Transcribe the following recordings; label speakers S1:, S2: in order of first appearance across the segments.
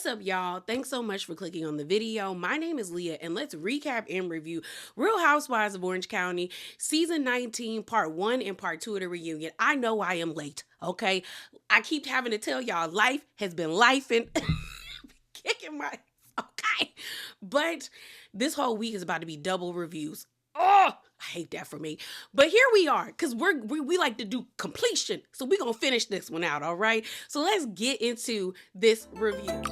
S1: What's up, y'all? Thanks so much for clicking on the video. My name is Leah, and let's recap and review Real Housewives of Orange County, Season 19, Part 1 and Part 2 of the reunion. I know I am late, okay? I keep having to tell y'all, life has been lifing, kicking my... Okay? But this whole week is about to be double reviews. Oh, I hate that for me. But here we are, because we like to do completion. So we're going to finish this one out, all right? So let's get into this review.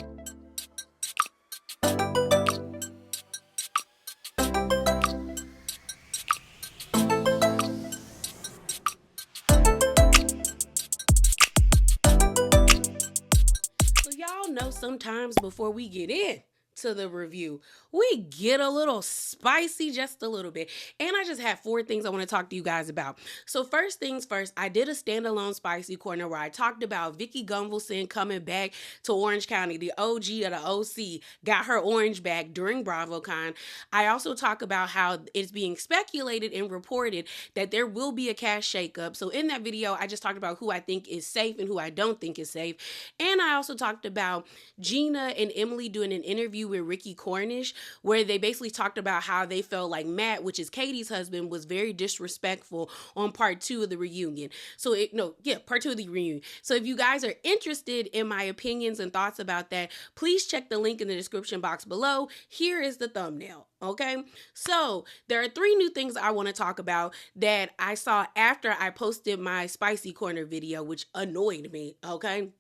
S1: So y'all know sometimes before we get in to the review, we get a little spicy just a little bit. And I just have 4 things I want to talk to you guys about. So first things first, I did a standalone spicy corner where I talked about Vicki Gunvalson coming back to Orange County. The OG of the OC got her orange back during BravoCon. I also talk about how it's being speculated and reported that there will be a cash shakeup. So in that video, I just talked about who I think is safe and who I don't think is safe. And I also talked about Gina and Emily doing an interview with Ricky Cornish, where they basically talked about how they felt like Matt, which is Katie's husband, was very disrespectful on part 2 of the reunion. Part 2 of the reunion. So if you guys are interested in my opinions and thoughts about that, please check the link in the description box below. Here is the thumbnail. Okay, so there are 3 new things I want to talk about that I saw after I posted my spicy corner video, which annoyed me. Okay,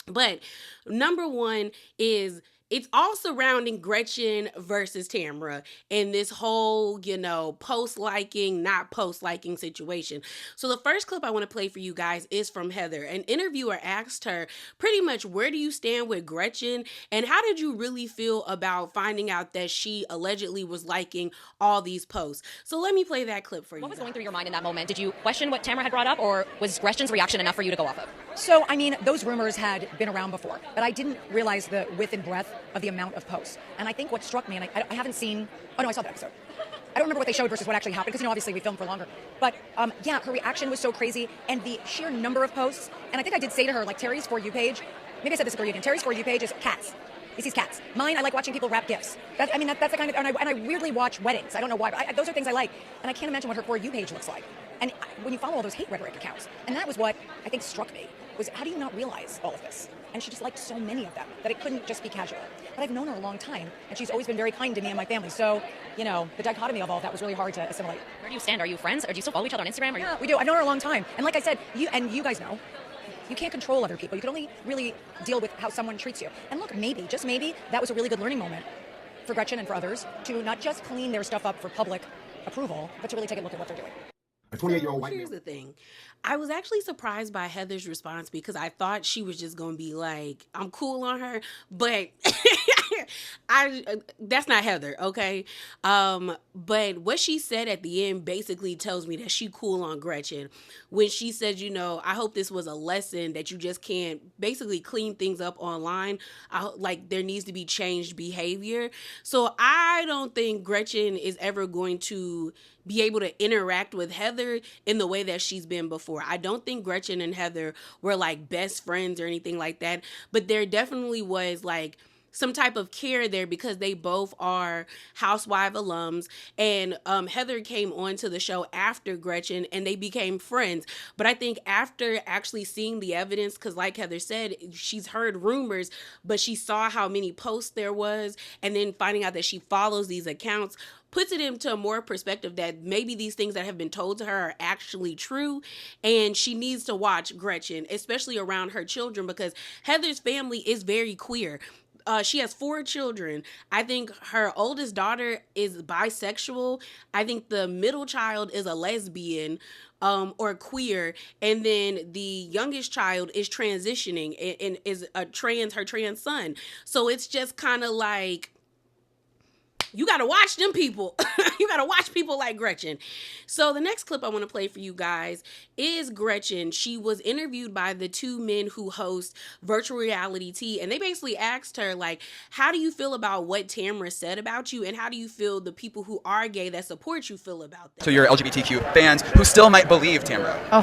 S1: but number 1 is it's all surrounding Gretchen versus Tamra and this whole, post-liking, not post-liking situation. So the first clip I want to play for you guys is from Heather. An interviewer asked her pretty much, where do you stand with Gretchen? And how did you really feel about finding out that she allegedly was liking all these posts? So let me play that clip for you.
S2: What was going through your mind in that moment? Did you question what Tamra had brought up, or was Gretchen's reaction enough for you to go off of?
S3: So, those rumors had been around before, but I didn't realize the width and breadth of the amount of posts. And I think what struck me, and I haven't seen, I saw that episode. I don't remember what they showed versus what actually happened, because, obviously we filmed for longer. But, her reaction was so crazy, and the sheer number of posts, and I think I did say to her, like, Terry's For You page, maybe I said this at the reunion, Terry's For You page is cats. He sees cats. Mine, I like watching people wrap gifts. That's the kind of, and I weirdly watch weddings. I don't know why, but those are things I like. And I can't imagine what her For You page looks like. And when you follow all those hate rhetoric accounts, and that was what I think struck me, was how do you not realize all of this? And she just liked so many of them that it couldn't just be casual. But I've known her a long time, and she's always been very kind to me and my family. So, the dichotomy of all of that was really hard to assimilate.
S2: Where do you stand? Are you friends? Or do you still follow each other on Instagram?
S3: Yeah, we do. I've known her a long time. And like I said, you guys know, you can't control other people. You can only really deal with how someone treats you. And look, maybe, just maybe, that was a really good learning moment for Gretchen and for others to not just clean their stuff up for public approval, but to really take a look at what they're doing.
S4: A 28-year-old white
S1: Here's the thing. I was actually surprised by Heather's response, because I thought she was just going to be like, I'm cool on her, but that's not Heather, okay? But what she said at the end basically tells me that she cool on Gretchen when she said, I hope this was a lesson that you just can't basically clean things up online. Like there needs to be changed behavior. So I don't think Gretchen is ever going to be able to interact with Heather in the way that she's been before. I don't think Gretchen and Heather were like best friends or anything like that, but there definitely was like some type of care there, because they both are Housewife alums, and Heather came onto the show after Gretchen and they became friends. But I think after actually seeing the evidence, because like Heather said, she's heard rumors, but she saw how many posts there was, and then finding out that she follows these accounts puts it into a more perspective that maybe these things that have been told to her are actually true, and she needs to watch Gretchen, especially around her children, because Heather's family is very queer. She has 4 children. I think her oldest daughter is bisexual. I think the middle child is a lesbian or queer. And then the youngest child is transitioning and is her trans son. So it's just kind of like, you got to watch them people. You got to watch people like Gretchen. So the next clip I want to play for you guys is Gretchen. She was interviewed by the 2 men who host Virtual Reality Tea. And they basically asked her, like, how do you feel about what Tamra said about you? And how do you feel the people who are gay that support you feel about that?
S5: So your LGBTQ fans who still might believe Tamra.
S6: Oh,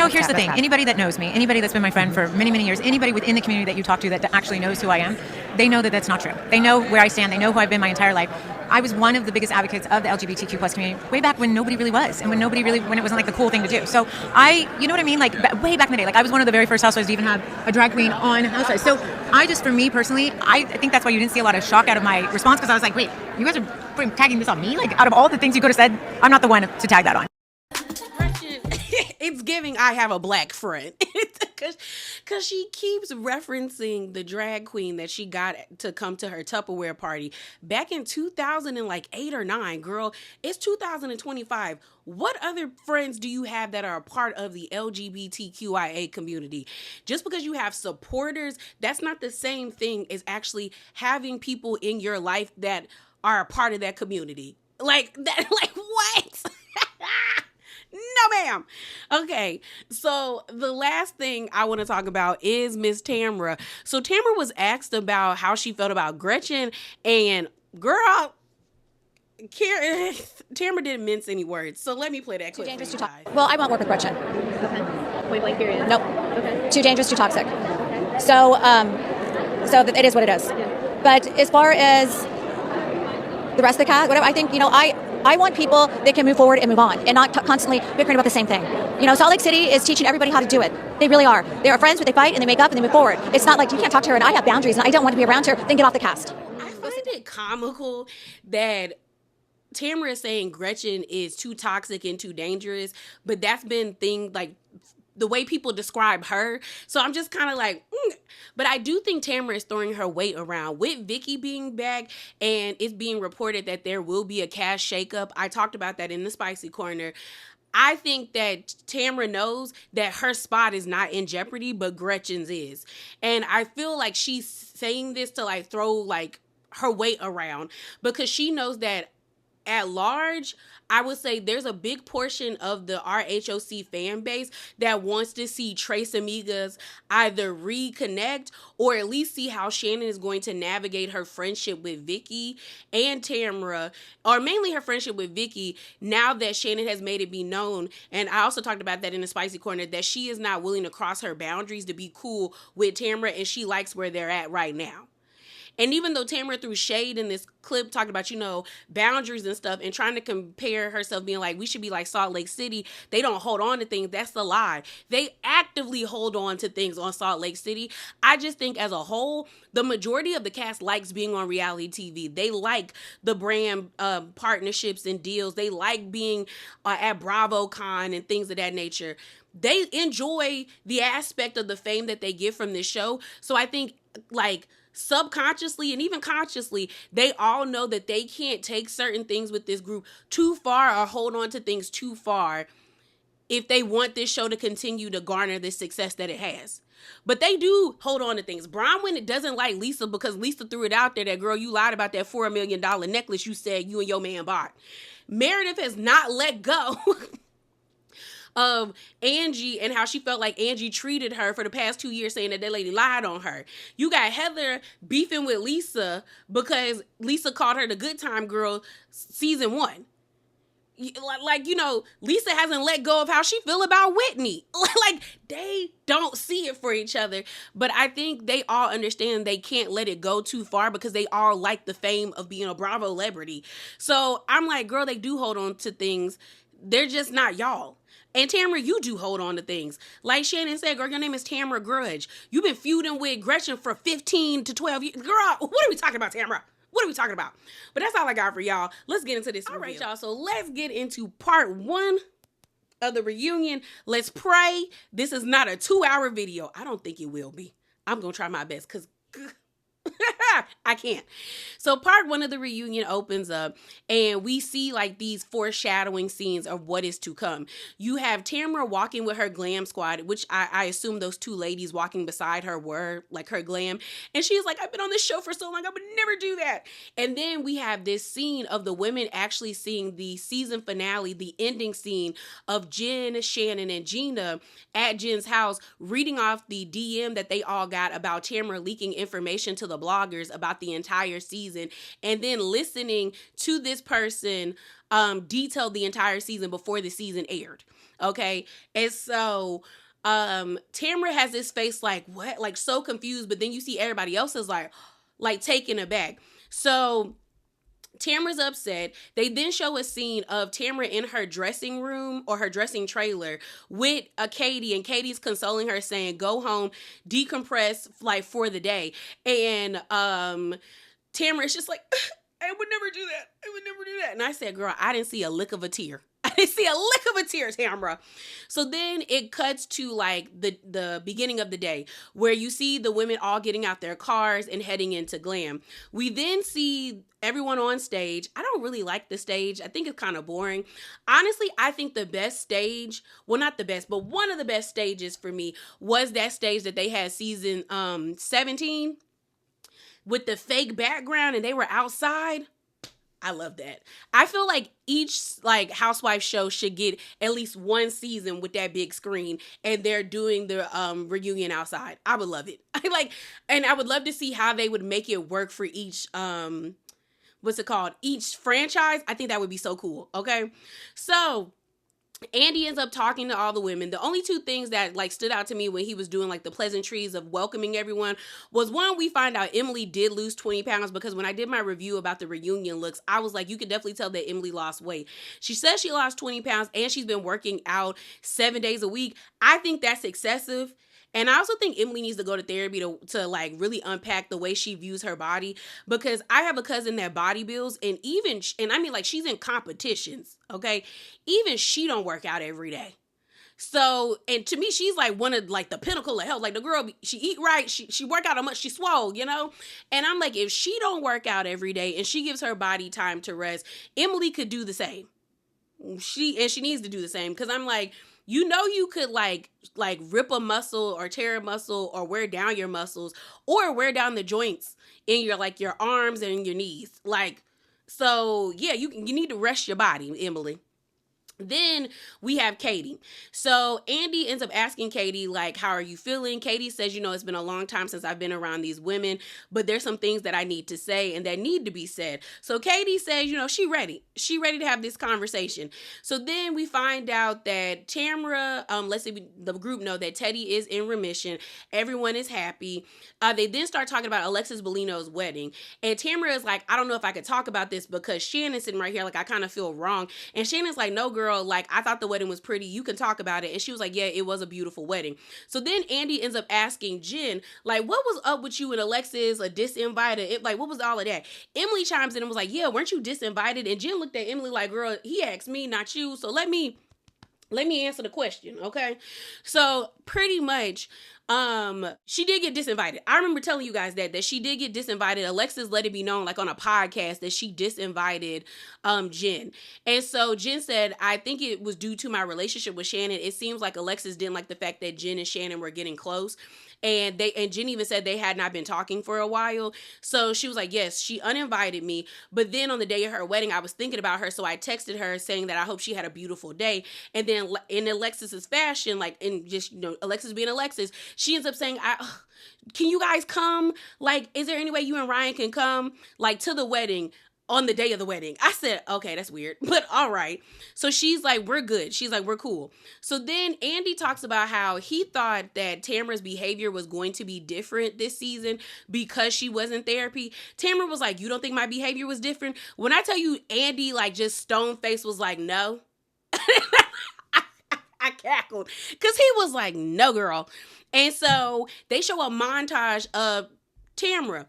S6: here's the thing. Anybody that knows me, anybody that's been my friend for many, many years, anybody within the community that you talk to that actually knows who I am,
S3: they know that that's not true. They know where I stand. They know who I've been my entire life. I was one of the biggest advocates of the LGBTQ plus community way back when nobody really was, and when it wasn't like the cool thing to do. So you know what I mean? Like way back in the day, like I was one of the very first housewives to even have a drag queen on Housewives. So for me personally, I think that's why you didn't see a lot of shock out of my response, because I was like, wait, you guys are tagging this on me? Like out of all the things you could have said, I'm not the one to tag that on.
S1: It's giving I have a black friend. Because she keeps referencing the drag queen that she got to come to her Tupperware party back in 2008 or 9. Girl, it's 2025. What other friends do you have that are a part of the LGBTQIA community? Just because you have supporters, that's not the same thing as actually having people in your life that are a part of that community. Like that, like what? No, ma'am. Okay, so the last thing I want to talk about is Miss Tamra. So Tamra was asked about how she felt about Gretchen, and girl, Tamra didn't mince any words. So let me play that clip.
S4: Too dangerous to talk. Well, I won't work with Gretchen.
S6: Okay. Point blank period.
S4: Nope.
S6: Okay.
S4: Too dangerous, too toxic.
S6: Okay.
S4: So it is what it is.
S6: Yeah.
S4: But as far as the rest of the cast, whatever, I think, I want people that can move forward and move on and not constantly bickering about the same thing. Salt Lake City is teaching everybody how to do it. They really are. They are friends, but they fight and they make up and they move forward. It's not like you can't talk to her and I have boundaries and I don't want to be around her, then get off the cast.
S1: I find it comical that Tamra is saying Gretchen is too toxic and too dangerous, but that's been the way people describe her. So I'm just kind of like, But I do think Tamra is throwing her weight around with Vicky being back, and it's being reported that there will be a cast shakeup. I talked about that in the Spicy Corner. I think that Tamra knows that her spot is not in jeopardy, but Gretchen's is. And I feel like she's saying this to throw her weight around, because she knows that at large, I would say there's a big portion of the RHOC fan base that wants to see Tres Amigas either reconnect or at least see how Shannon is going to navigate her friendship with Vicky and Tamra, or mainly her friendship with Vicky, now that Shannon has made it be known. And I also talked about that in the Spicy Corner, that she is not willing to cross her boundaries to be cool with Tamra, and she likes where they're at right now. And even though Tamra threw shade in this clip, talking about, boundaries and stuff, and trying to compare herself, being like, we should be like Salt Lake City. They don't hold on to things. That's the lie. They actively hold on to things on Salt Lake City. I just think as a whole, the majority of the cast likes being on reality TV. They like the brand partnerships and deals. They like being at BravoCon and things of that nature. They enjoy the aspect of the fame that they get from this show. So I think, subconsciously and even consciously, they all know that they can't take certain things with this group too far or hold on to things too far if they want this show to continue to garner the success that it has. But they do hold on to things. Bronwyn doesn't like Lisa because Lisa threw it out there that, girl, you lied about that $4 million necklace you said you and your man bought. Meredith has not let go of Angie and how she felt like Angie treated her for the past 2 years, saying that lady lied on her. You got Heather beefing with Lisa because Lisa called her the good time girl season 1. Lisa hasn't let go of how she feel about Whitney. They don't see it for each other. But I think they all understand they can't let it go too far because they all like the fame of being a Bravo celebrity. So I'm like, girl, they do hold on to things. They're just not y'all. And Tamra, you do hold on to things. Like Shannon said, girl, your name is Tamra Grudge. You've been feuding with Gretchen for 15 to 12 years. Girl, what are we talking about, Tamra? What are we talking about? But that's all I got for y'all. Let's get into this review. All right, y'all. So let's get into part 1 of the reunion. Let's pray this is not a 2-hour video. I don't think it will be. I'm going to try my best because I can't. So part 1 of the reunion opens up and we see these foreshadowing scenes of what is to come. You have Tamra walking with her glam squad, which I assume those 2 ladies walking beside her were her glam. And she's like, I've been on this show for so long, I would never do that. And then we have this scene of the women actually seeing the season finale, the ending scene of Jen, Shannon, and Gina at Jen's house, reading off the DM that they all got about Tamra leaking information to the bloggers about the entire season, and then listening to this person detail the entire season before the season aired. Okay. And so Tamra has this face what? So confused, but then you see everybody else is like, like taken aback. So Tamra's upset. They then show a scene of Tamra in her dressing room or her dressing trailer with a Katie, and Katie's consoling her, saying, "Go home, decompress, like for the day." And Tamra is just like, "I would never do that. I would never do that." And I said, "Girl, I didn't see a lick of a tear. I didn't see a lick of a tear, Tamra." So then it cuts to like the beginning of the day, where you see the women all getting out their cars and heading into glam. We then see everyone on stage. I don't really like the stage. I think it's kind of boring. Honestly, I think the best stage, well, not the best, but one of the best stages for me was that stage that they had season 17 with the fake background and they were outside. I love that. I feel like each like housewife show should get at least one season with that big screen and they're doing the reunion outside. I would love it. And I would love to see how they would make it work for each what's it called? Each franchise. I think that would be so cool. Okay. So Andy ends up talking to all the women. The only two things that like stood out to me when he was doing like the pleasantries of welcoming everyone was, one, we find out Emily did lose 20 pounds, because when I did my review about the reunion looks, I was like, you could definitely tell that Emily lost weight. She says she lost 20 pounds and she's been working out 7 days a week. I think that's excessive. And I also think Emily needs to go to therapy to like really unpack the way she views her body, because I have a cousin that body builds, and I mean like she's in competitions, okay? Even she don't work out every day. So, and to me, she's like one of like the pinnacle of health. Like the girl, she eat right, she work out how much she swole, you know? And I'm like, if she don't work out every day and she gives her body time to rest, Emily could do the same. She needs to do the same, because I'm like, you know, you could like rip a muscle or tear a muscle or wear down your muscles or wear down the joints in your like your arms and your knees. Like, so yeah, you need to rest your body, Emily. Then we have Katie. So Andy ends up asking Katie, like, how are you feeling? Katie says, you know, it's been a long time since I've been around these women, but there's some things that I need to say and that need to be said. So Katie says, you know, she's ready to have this conversation. So then we find out that Tamra, let's say the group know that Teddy is in remission. Everyone is happy. They then start talking about Alexis Bellino's wedding. And Tamra is like, I don't know if I could talk about this because Shannon's sitting right here. Like, I kind of feel wrong. And Shannon's like, no, girl, like, I thought the wedding was pretty. You can talk about it. And she was like, yeah, it was a beautiful wedding. So then Andy ends up asking Jen, like, what was up with you and Alexis, a disinvited? Like, what was all of that? Emily chimes in and was like, yeah, weren't you disinvited? And Jen looked at Emily like, girl, he asked me, not you. So let me answer the question, okay? So pretty much, she did get disinvited. I remember telling you guys that she did get disinvited. Alexis let it be known, like on a podcast, that she disinvited Jen. And so Jen said, I think it was due to my relationship with Shannon. It seems like Alexis didn't like the fact that Jen and Shannon were getting close. And Jen even said they had not been talking for a while. So she was like, yes, she uninvited me. But then on the day of her wedding, I was thinking about her. So I texted her saying that I hope she had a beautiful day. And then in Alexis's fashion, like in just, you know, Alexis being Alexis, she ends up saying, can you guys come? Like, is there any way you and Ryan can come like to the wedding on the day of the wedding? I said, okay, that's weird, but all right. So she's like, we're good. She's like, we're cool. So then Andy talks about how he thought that Tamra's behavior was going to be different this season because she was in therapy. Tamra was like, you don't think my behavior was different? When I tell you, Andy like just stone face was like, no. I cackled because he was like, no, girl. And so they show a montage of Tamra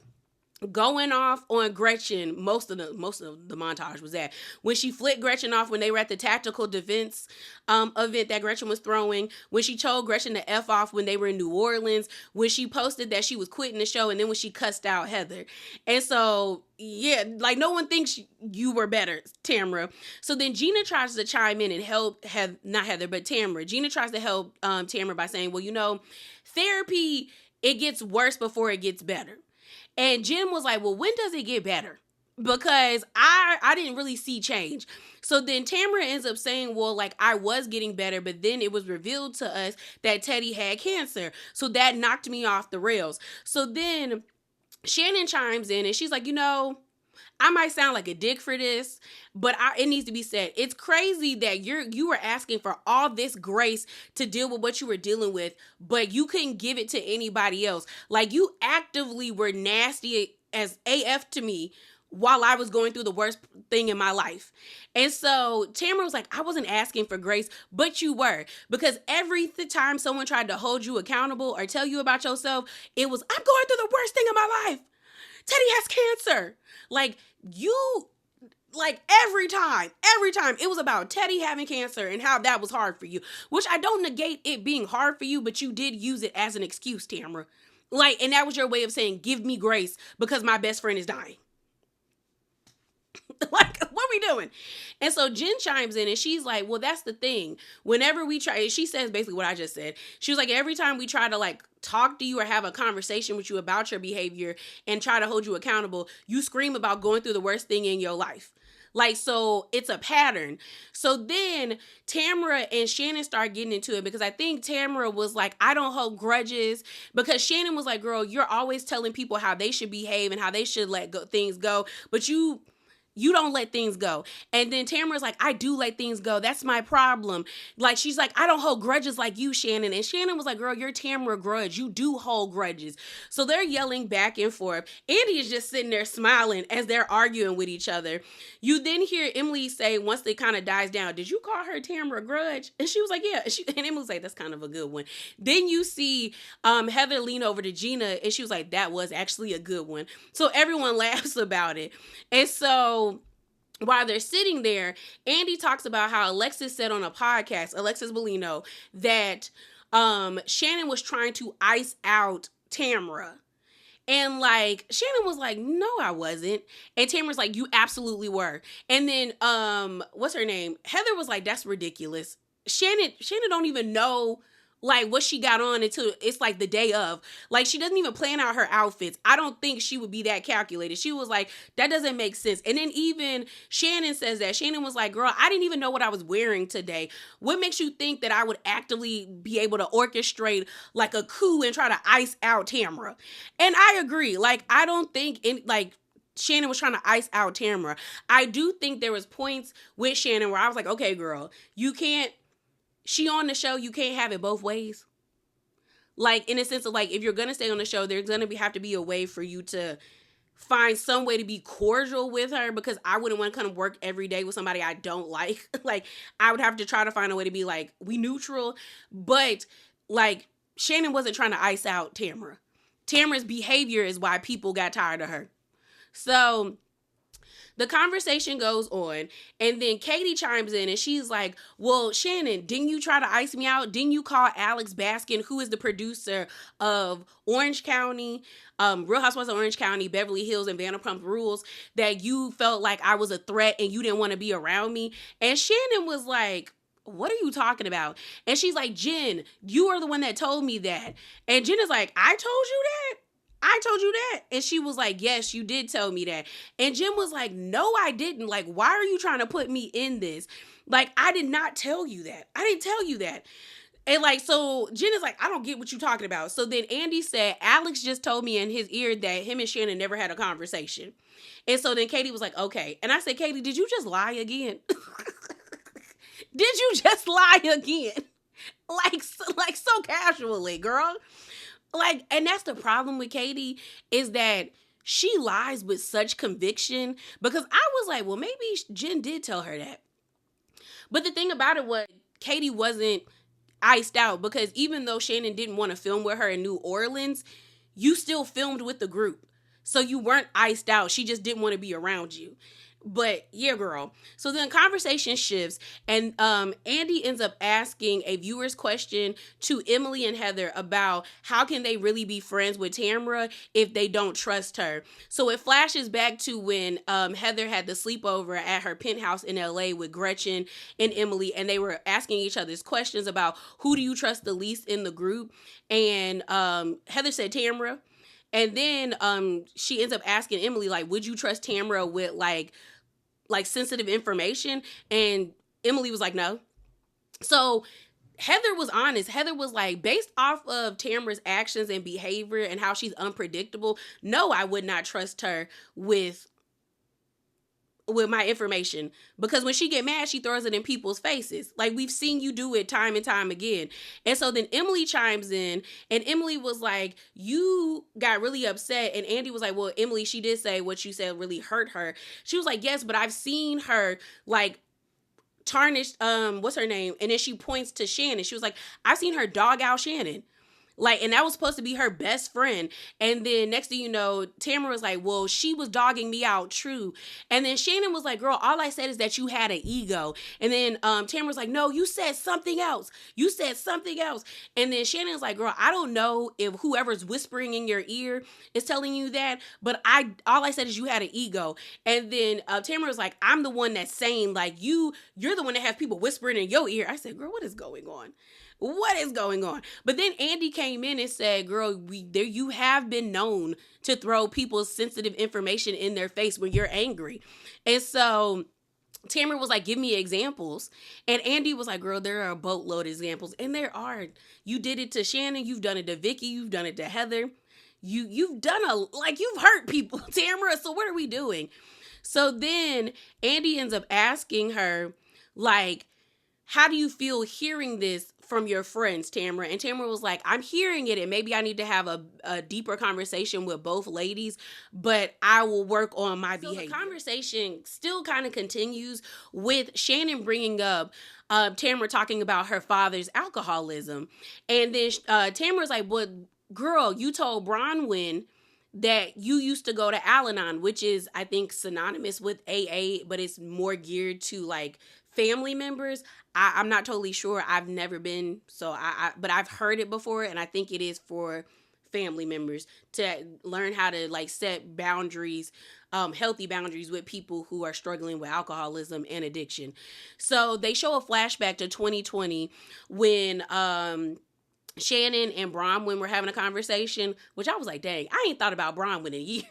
S1: going off on Gretchen. Most of the montage was that when she flicked Gretchen off when they were at the tactical defense event that Gretchen was throwing, when she told Gretchen to F off when they were in New Orleans, when she posted that she was quitting the show, and then when she cussed out Heather. And so, yeah, like no one thinks you were better, Tamra. So then Gina tries to chime in and help, not Heather, but Tamra. Gina tries to help Tamra by saying, well, you know, therapy, it gets worse before it gets better. And Jen was like, well, when does it get better? Because I didn't really see change. So then Tamra ends up saying, well, like I was getting better, but then it was revealed to us that Teddy had cancer. So that knocked me off the rails. So then Shannon chimes in and she's like, you know, I might sound like a dick for this, but it needs to be said. It's crazy that you were asking for all this grace to deal with what you were dealing with, but you couldn't give it to anybody else. Like you actively were nasty as AF to me while I was going through the worst thing in my life. And so Tamara was like, I wasn't asking for grace, but you were. Because every time someone tried to hold you accountable or tell you about yourself, it was, I'm going through the worst thing in my life. Teddy has cancer. Like, you, like every time, it was about Teddy having cancer and how that was hard for you, which I don't negate it being hard for you, but you did use it as an excuse, Tamara. Like, and that was your way of saying, give me grace because my best friend is dying. Like, what are we doing? And so Jen chimes in and she's like, well, that's the thing. Whenever we try, she says basically what I just said. She was like, every time we try to like talk to you or have a conversation with you about your behavior and try to hold you accountable, you scream about going through the worst thing in your life. Like, so it's a pattern. So then Tamara and Shannon start getting into it because I think Tamara was like, I don't hold grudges, because Shannon was like, girl, you're always telling people how they should behave and how they should let things go, but you don't let things go. And then Tamara's like, I do let things go. That's my problem. Like, she's like, I don't hold grudges like you, Shannon. And Shannon was like, girl, you're Tamara grudge. You do hold grudges. So they're yelling back and forth. Andy is just sitting there smiling as they're arguing with each other. You then hear Emily say, once it kind of dies down, did you call her Tamara grudge? And she was like, yeah. And Emily's like, that's kind of a good one. Then you see Heather lean over to Gina and she was like, that was actually a good one. So everyone laughs about it. And so while they're sitting there, Andy talks about how Alexis said on a podcast, Alexis Bellino, that Shannon was trying to ice out Tamara. And like, Shannon was like, no, I wasn't. And Tamara's like, you absolutely were. And then, what's her name? Heather was like, that's ridiculous. Shannon don't even know like what she got on until it's like the day of. Like, she doesn't even plan out her outfits. I don't think she would be that calculated. She was like, that doesn't make sense. And then even Shannon says that. Shannon was like, girl, I didn't even know what I was wearing today. What makes you think that I would actively be able to orchestrate like a coup and try to ice out Tamara? And I agree. Like, I don't think Shannon was trying to ice out Tamara. I do think there was points with Shannon where I was like, okay, girl, you can't, she on the show, you can't have it both ways. Like, in a sense of like, if you're going to stay on the show, there's going to have to be a way for you to find some way to be cordial with her, because I wouldn't want to come to work every day with somebody I don't like. Like, I would have to try to find a way to be like, we neutral. But like, Shannon wasn't trying to ice out Tamara. Tamara's behavior is why people got tired of her. So the conversation goes on, and then Katie chimes in and she's like, well, Shannon, didn't you try to ice me out? Didn't you call Alex Baskin, who is the producer of Orange County, Real Housewives of Orange County, Beverly Hills, and Vanderpump Rules, that you felt like I was a threat and you didn't want to be around me? And Shannon was like, what are you talking about? And she's like, Jen, you are the one that told me that. And Jen is like, I told you that? I told you that? And she was like, yes, you did tell me that. And Jen was like, no, I didn't. Like, why are you trying to put me in this? Like, I did not tell you that. I didn't tell you that. And like, so Jen is like, I don't get what you're talking about. So then Andy said, Alex just told me in his ear that him and Shannon never had a conversation. And so then Katie was like, okay. And I said, Katie, did you just lie again? Did you just lie again? Like so casually, girl. Like, and that's the problem with Katie, is that she lies with such conviction, because I was like, well, maybe Jen did tell her that. But the thing about it was, Katie wasn't iced out, because even though Shannon didn't want to film with her in New Orleans, you still filmed with the group. So you weren't iced out. She just didn't want to be around you. But yeah, girl. So then conversation shifts, and Andy ends up asking a viewer's question to Emily and Heather about how can they really be friends with Tamara if they don't trust her. So it flashes back to when Heather had the sleepover at her penthouse in LA with Gretchen and Emily, and they were asking each other's questions about who do you trust the least in the group. And Heather said Tamara. And then she ends up asking Emily, like, would you trust Tamara with like sensitive information? And Emily was like, no. So Heather was honest. Heather was like, based off of Tamara's actions and behavior and how she's unpredictable, no, I would not trust her with with my information, because when she get mad, she throws it in people's faces. Like, we've seen you do it time and time again. And so then Emily chimes in, and Emily was like, you got really upset. And Andy was like, well, Emily, she did say what you said really hurt her. She was like, yes, but I've seen her like tarnished, what's her name? And then she points to Shannon. She was like, I've seen her dog out Shannon. Like, and that was supposed to be her best friend. And then next thing you know, Tamara was like, well, she was dogging me out, true. And then Shannon was like, girl, all I said is that you had an ego. And then Tamara was like, no, you said something else. You said something else. And then Shannon was like, girl, I don't know if whoever's whispering in your ear is telling you that, but all I said is you had an ego. And then Tamara was like, I'm the one that's saying, like, you're the one that has people whispering in your ear. I said, girl, what is going on? What is going on? But then Andy came in and said, girl, you have been known to throw people's sensitive information in their face when you're angry. And so Tamara was like, give me examples. And Andy was like, girl, there are a boatload of examples. And there are. You did it to Shannon. You've done it to Vicky. You've done it to Heather. You've done you've hurt people, Tamara. So what are we doing? So then Andy ends up asking her, like, how do you feel hearing this from your friends, Tamara? And Tamara was like, I'm hearing it, and maybe I need to have a deeper conversation with both ladies, but I will work on my behavior. The conversation still kind of continues with Shannon bringing up Tamara talking about her father's alcoholism. And then Tamara's like, well, girl, you told Bronwyn that you used to go to Al-Anon, which is, I think, synonymous with AA, but it's more geared to, like, family members. I'm not totally sure. I've never been, but I've heard it before, and I think it is for family members to learn how to, like, set boundaries, healthy boundaries with people who are struggling with alcoholism and addiction. So they show a flashback to 2020 when Shannon and Bronwyn were having a conversation, which I was like, dang, I ain't thought about Bronwyn in years.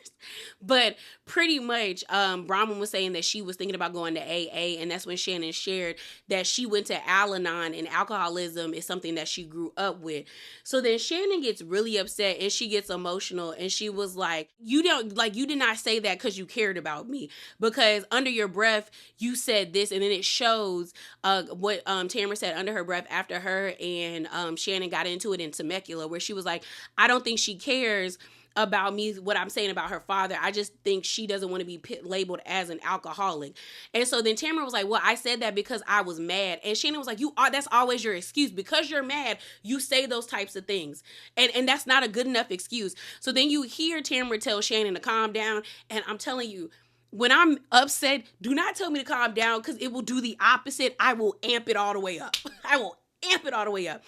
S1: But pretty much, Bronwyn was saying that she was thinking about going to AA, and that's when Shannon shared that she went to Al-Anon, and alcoholism is something that she grew up with. So then Shannon gets really upset, and she gets emotional, and she was like, you did not say that because you cared about me, because under your breath, you said this, and then it shows what Tamara said under her breath after her and Shannon got into it in Temecula, where she was like, I don't think she cares about me, what I'm saying about her father. I just think she doesn't want to be labeled as an alcoholic. And so then Tamara was like, well, I said that because I was mad. And Shannon was like, that's always your excuse. Because you're mad, you say those types of things. And that's not a good enough excuse. So then you hear Tamara tell Shannon to calm down. And I'm telling you, when I'm upset, do not tell me to calm down, because it will do the opposite. I will amp it all the way up. I will amp it all the way up.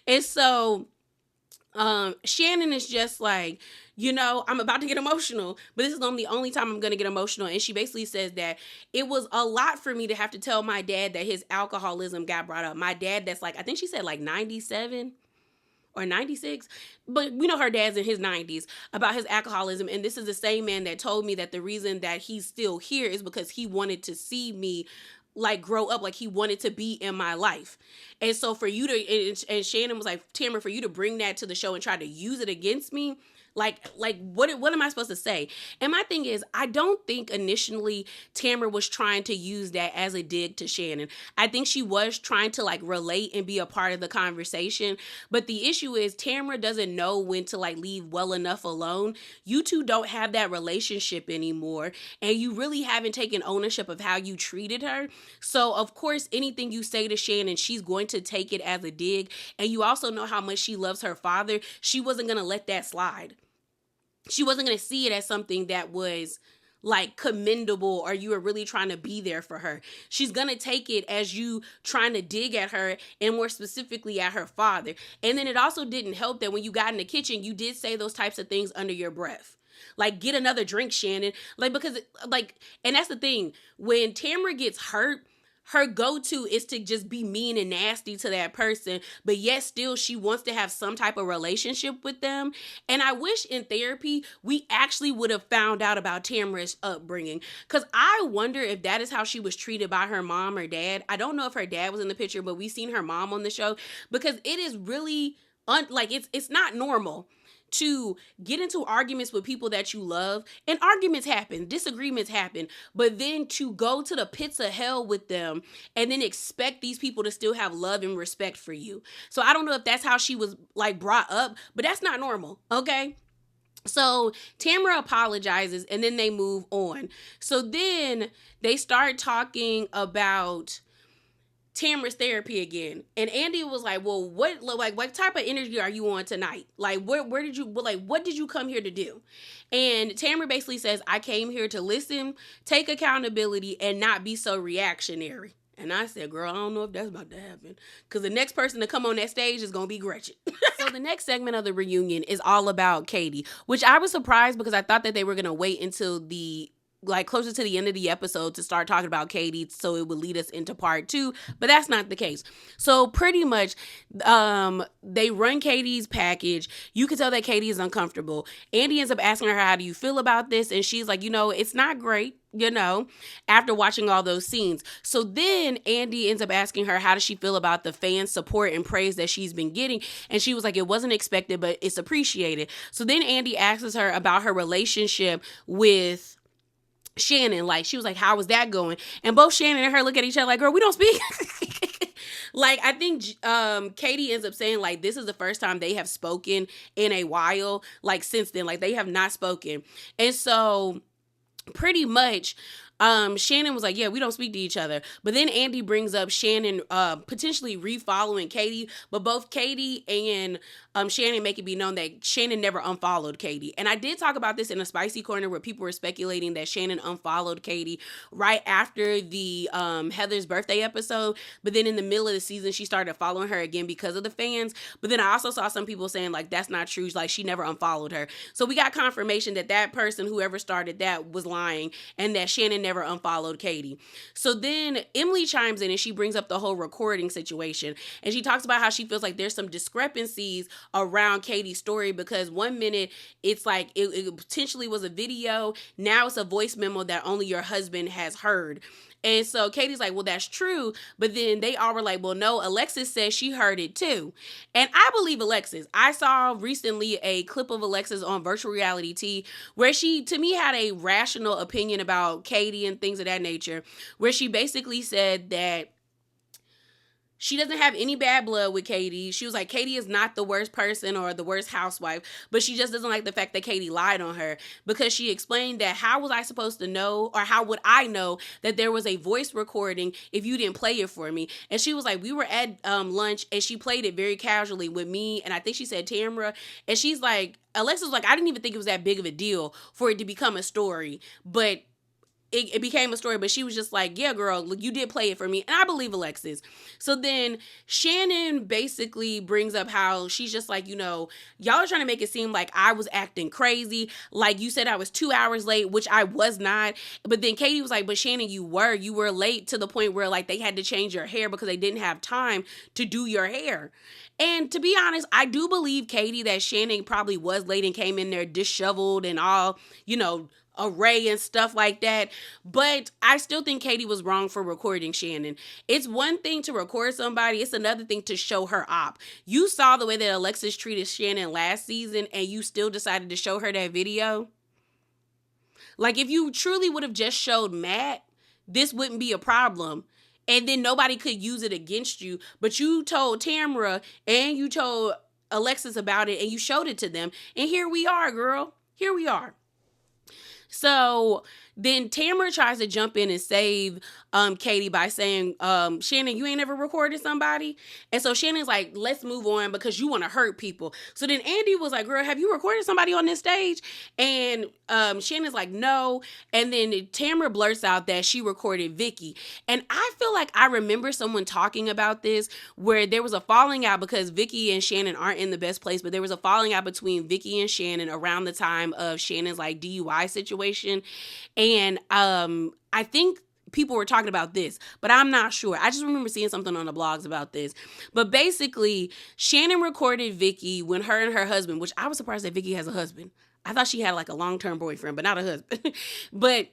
S1: And so Shannon is just like, I'm about to get emotional, but this is the only time I'm going to get emotional. And she basically says that it was a lot for me to have to tell my dad that his alcoholism got brought up. My dad, that's like, I think she said like 97 or 96, but we know her dad's in his 90s, about his alcoholism. And this is the same man that told me that the reason that he's still here is because he wanted to see me like grow up, like he wanted to be in my life. And so for you to, and Shannon was like, Tamara, for you to bring that to the show and try to use it against me, like what am I supposed to say? And my thing is, I don't think initially Tamara was trying to use that as a dig to Shannon. I think she was trying to like relate and be a part of the conversation. But the issue is Tamara doesn't know when to like leave well enough alone. You two don't have that relationship anymore. And you really haven't taken ownership of how you treated her. So of course, anything you say to Shannon, she's going to take it as a dig. And you also know how much she loves her father. She wasn't going to let that slide. She wasn't going to see it as something that was like commendable or you were really trying to be there for her. She's going to take it as you trying to dig at her and more specifically at her father. And then it also didn't help that when you got in the kitchen, you did say those types of things under your breath. Like, get another drink, Shannon. Like, because like, and that's the thing. When Tamara gets hurt, her go-to is to just be mean and nasty to that person, but yet still she wants to have some type of relationship with them. And I wish in therapy we actually would have found out about Tamara's upbringing, because I wonder if that is how she was treated by her mom or dad. I don't know if her dad was in the picture, but we've seen her mom on the show, because it is really it's not normal to get into arguments with people that you love, and arguments happen, disagreements happen, but then to go to the pits of hell with them and then expect these people to still have love and respect for you. So I don't know if that's how she was like brought up, but that's not normal, okay? So Tamra apologizes and then they move on. So then they start talking about Tamra's therapy again. And Andy was like, well, what type of energy are you on tonight? Like, where did you, like, what did you come here to do? And Tamra basically says, I came here to listen, take accountability, and not be so reactionary. And I said, girl, I don't know if that's about to happen. Because the next person to come on that stage is going to be Gretchen. So the next segment of the reunion is all about Katie, which I was surprised because I thought that they were going to wait until closer to the end of the episode to start talking about Katie, so it would lead us into part 2, but that's not the case. So pretty much, they run Katie's package. You can tell that Katie is uncomfortable. Andy ends up asking her, how do you feel about this? And she's like, it's not great, after watching all those scenes. So then Andy ends up asking her, how does she feel about the fan support and praise that she's been getting? And she was like, it wasn't expected, but it's appreciated. So then Andy asks her about her relationship with Shannon. Like, she was like, how was that going? And both Shannon and her look at each other like, girl, we don't speak. Like, I think Katie ends up saying, like, this is the first time they have spoken in a while. Like, since then, like, they have not spoken. And so pretty much Shannon was like, yeah, we don't speak to each other. But then Andy brings up Shannon potentially refollowing Katie, but both Katie and Shannon make it be known that Shannon never unfollowed Katie. And I did talk about this in a spicy corner where people were speculating that Shannon unfollowed Katie right after the Heather's birthday episode. But then in the middle of the season, she started following her again because of the fans. But then I also saw some people saying, like, that's not true. Like, she never unfollowed her. So we got confirmation that that person, whoever started that, was lying and that Shannon never unfollowed Katie. So then Emily chimes in and she brings up the whole recording situation. And she talks about how she feels like there's some discrepancies around Katie's story because one minute it's like it potentially was a video. Now it's a voice memo that only your husband has heard. And so Katie's like, well, that's true. But then they all were like, well, no, Alexis says she heard it too. And I believe Alexis. I saw recently a clip of Alexis on Virtual Reality T where she, to me, had a rational opinion about Katie and things of that nature, where she basically said that she doesn't have any bad blood with Katie. She was like, Katie is not the worst person or the worst housewife, but she just doesn't like the fact that Katie lied on her, because she explained that how was I supposed to know, or how would I know that there was a voice recording if you didn't play it for me? And she was like, we were at lunch and she played it very casually with me, and I think she said Tamra, and she's like, Alexis was like, I didn't even think it was that big of a deal for it to become a story, but it became a story. But she was just like, yeah, girl, look, you did play it for me. And I believe Alexis. So then Shannon basically brings up how she's just like, y'all are trying to make it seem like I was acting crazy. Like, you said I was 2 hours late, which I was not. But then Katie was like, but Shannon, you were late to the point where like they had to change your hair because they didn't have time to do your hair. And to be honest, I do believe Katie that Shannon probably was late and came in there disheveled and all, array and stuff like that. But I still think Katie was wrong for recording Shannon. It's one thing to record somebody. It's another thing to show her op. You saw the way that Alexis treated Shannon last season and you still decided to show her that video. Like, if you truly would have just showed Matt, this wouldn't be a problem. And then nobody could use it against you. But you told Tamra and you told Alexis about it and you showed it to them. And here we are, girl. Here we are. So then Tamara tries to jump in and save Katie by saying, Shannon, you ain't ever recorded somebody? And so Shannon's like, let's move on because you want to hurt people. So then Andy was like, girl, have you recorded somebody on this stage? And Shannon's like, no. And then Tamara blurts out that she recorded Vicky. And I feel like I remember someone talking about this where there was a falling out because Vicky and Shannon aren't in the best place, but there was a falling out between Vicky and Shannon around the time of Shannon's like DUI situation. And I think people were talking about this, but I'm not sure. I just remember seeing something on the blogs about this. But basically, Shannon recorded Vicky when her and her husband, which I was surprised that Vicky has a husband. I thought she had like a long-term boyfriend, but not a husband. But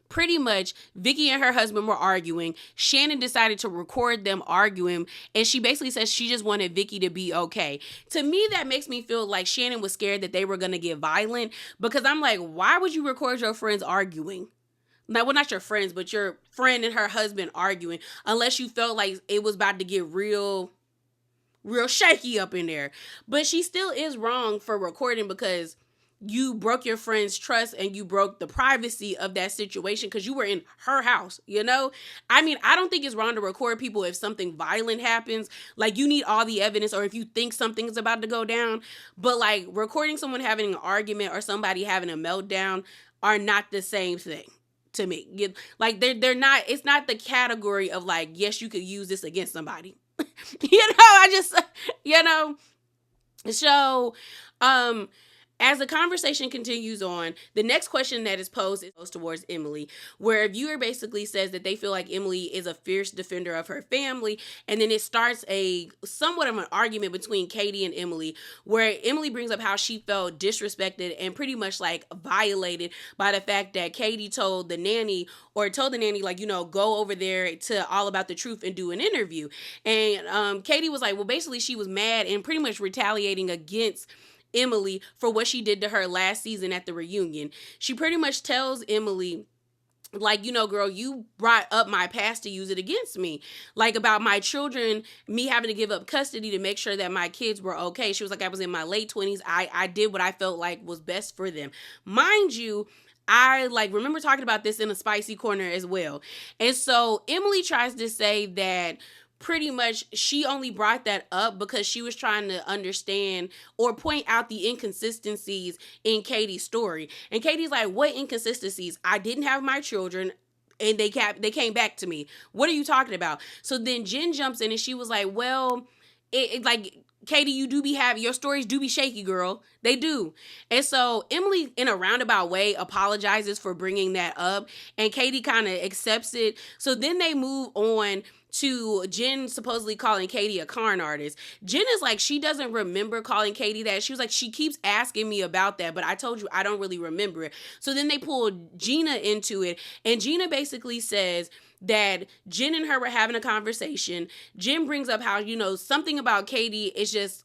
S1: pretty much Vicky and her husband were arguing. Shannon decided to record them arguing, and she basically says she just wanted Vicky to be okay. To me, that makes me feel like Shannon was scared that they were going to get violent, because I'm like, why would you record your friends arguing? Now, well, not your friends, but your friend and her husband arguing, unless you felt like it was about to get real shaky up in there. But she still is wrong for recording, because you broke your friend's trust and you broke the privacy of that situation because you were in her house, you know? I mean, I don't think it's wrong to record people if something violent happens. Like, you need all the evidence, or if you think something is about to go down. But, like, recording someone having an argument or somebody having a meltdown are not the same thing to me. Like, they're not, it's not the category of, like, yes, you could use this against somebody. I just, so, as the conversation continues on, the next question that is posed is towards Emily, where a viewer basically says that they feel like Emily is a fierce defender of her family, and then it starts a somewhat of an argument between Katie and Emily, where Emily brings up how she felt disrespected and pretty much like violated by the fact that Katie told the nanny, like, go over there to All About the Truth and do an interview. And Katie was like, well, basically she was mad and pretty much retaliating against Emily for what she did to her last season at the reunion. She pretty much tells Emily, like, girl, you brought up my past to use it against me. Like, about my children, me having to give up custody to make sure that my kids were okay. She was like, I was in my late 20s. I did what I felt like was best for them. Mind you, I remember talking about this in a spicy corner as well. And so Emily tries to say that pretty much she only brought that up because she was trying to understand or point out the inconsistencies in Katie's story. And Katie's like, what inconsistencies? I didn't have my children and they came back to me. What are you talking about? So then Jen jumps in and she was like, well, Katie, your stories do be shaky, girl. They do. And so Emily, in a roundabout way, apologizes for bringing that up, and Katie kind of accepts it. So then they move on to Jen supposedly calling Katie a con artist. Jen is like, she doesn't remember calling Katie that. She was like, she keeps asking me about that, but I told you I don't really remember it. So then they pull Gina into it, and Gina basically says that Jen and her were having a conversation. Jen brings up how, something about Katie is just,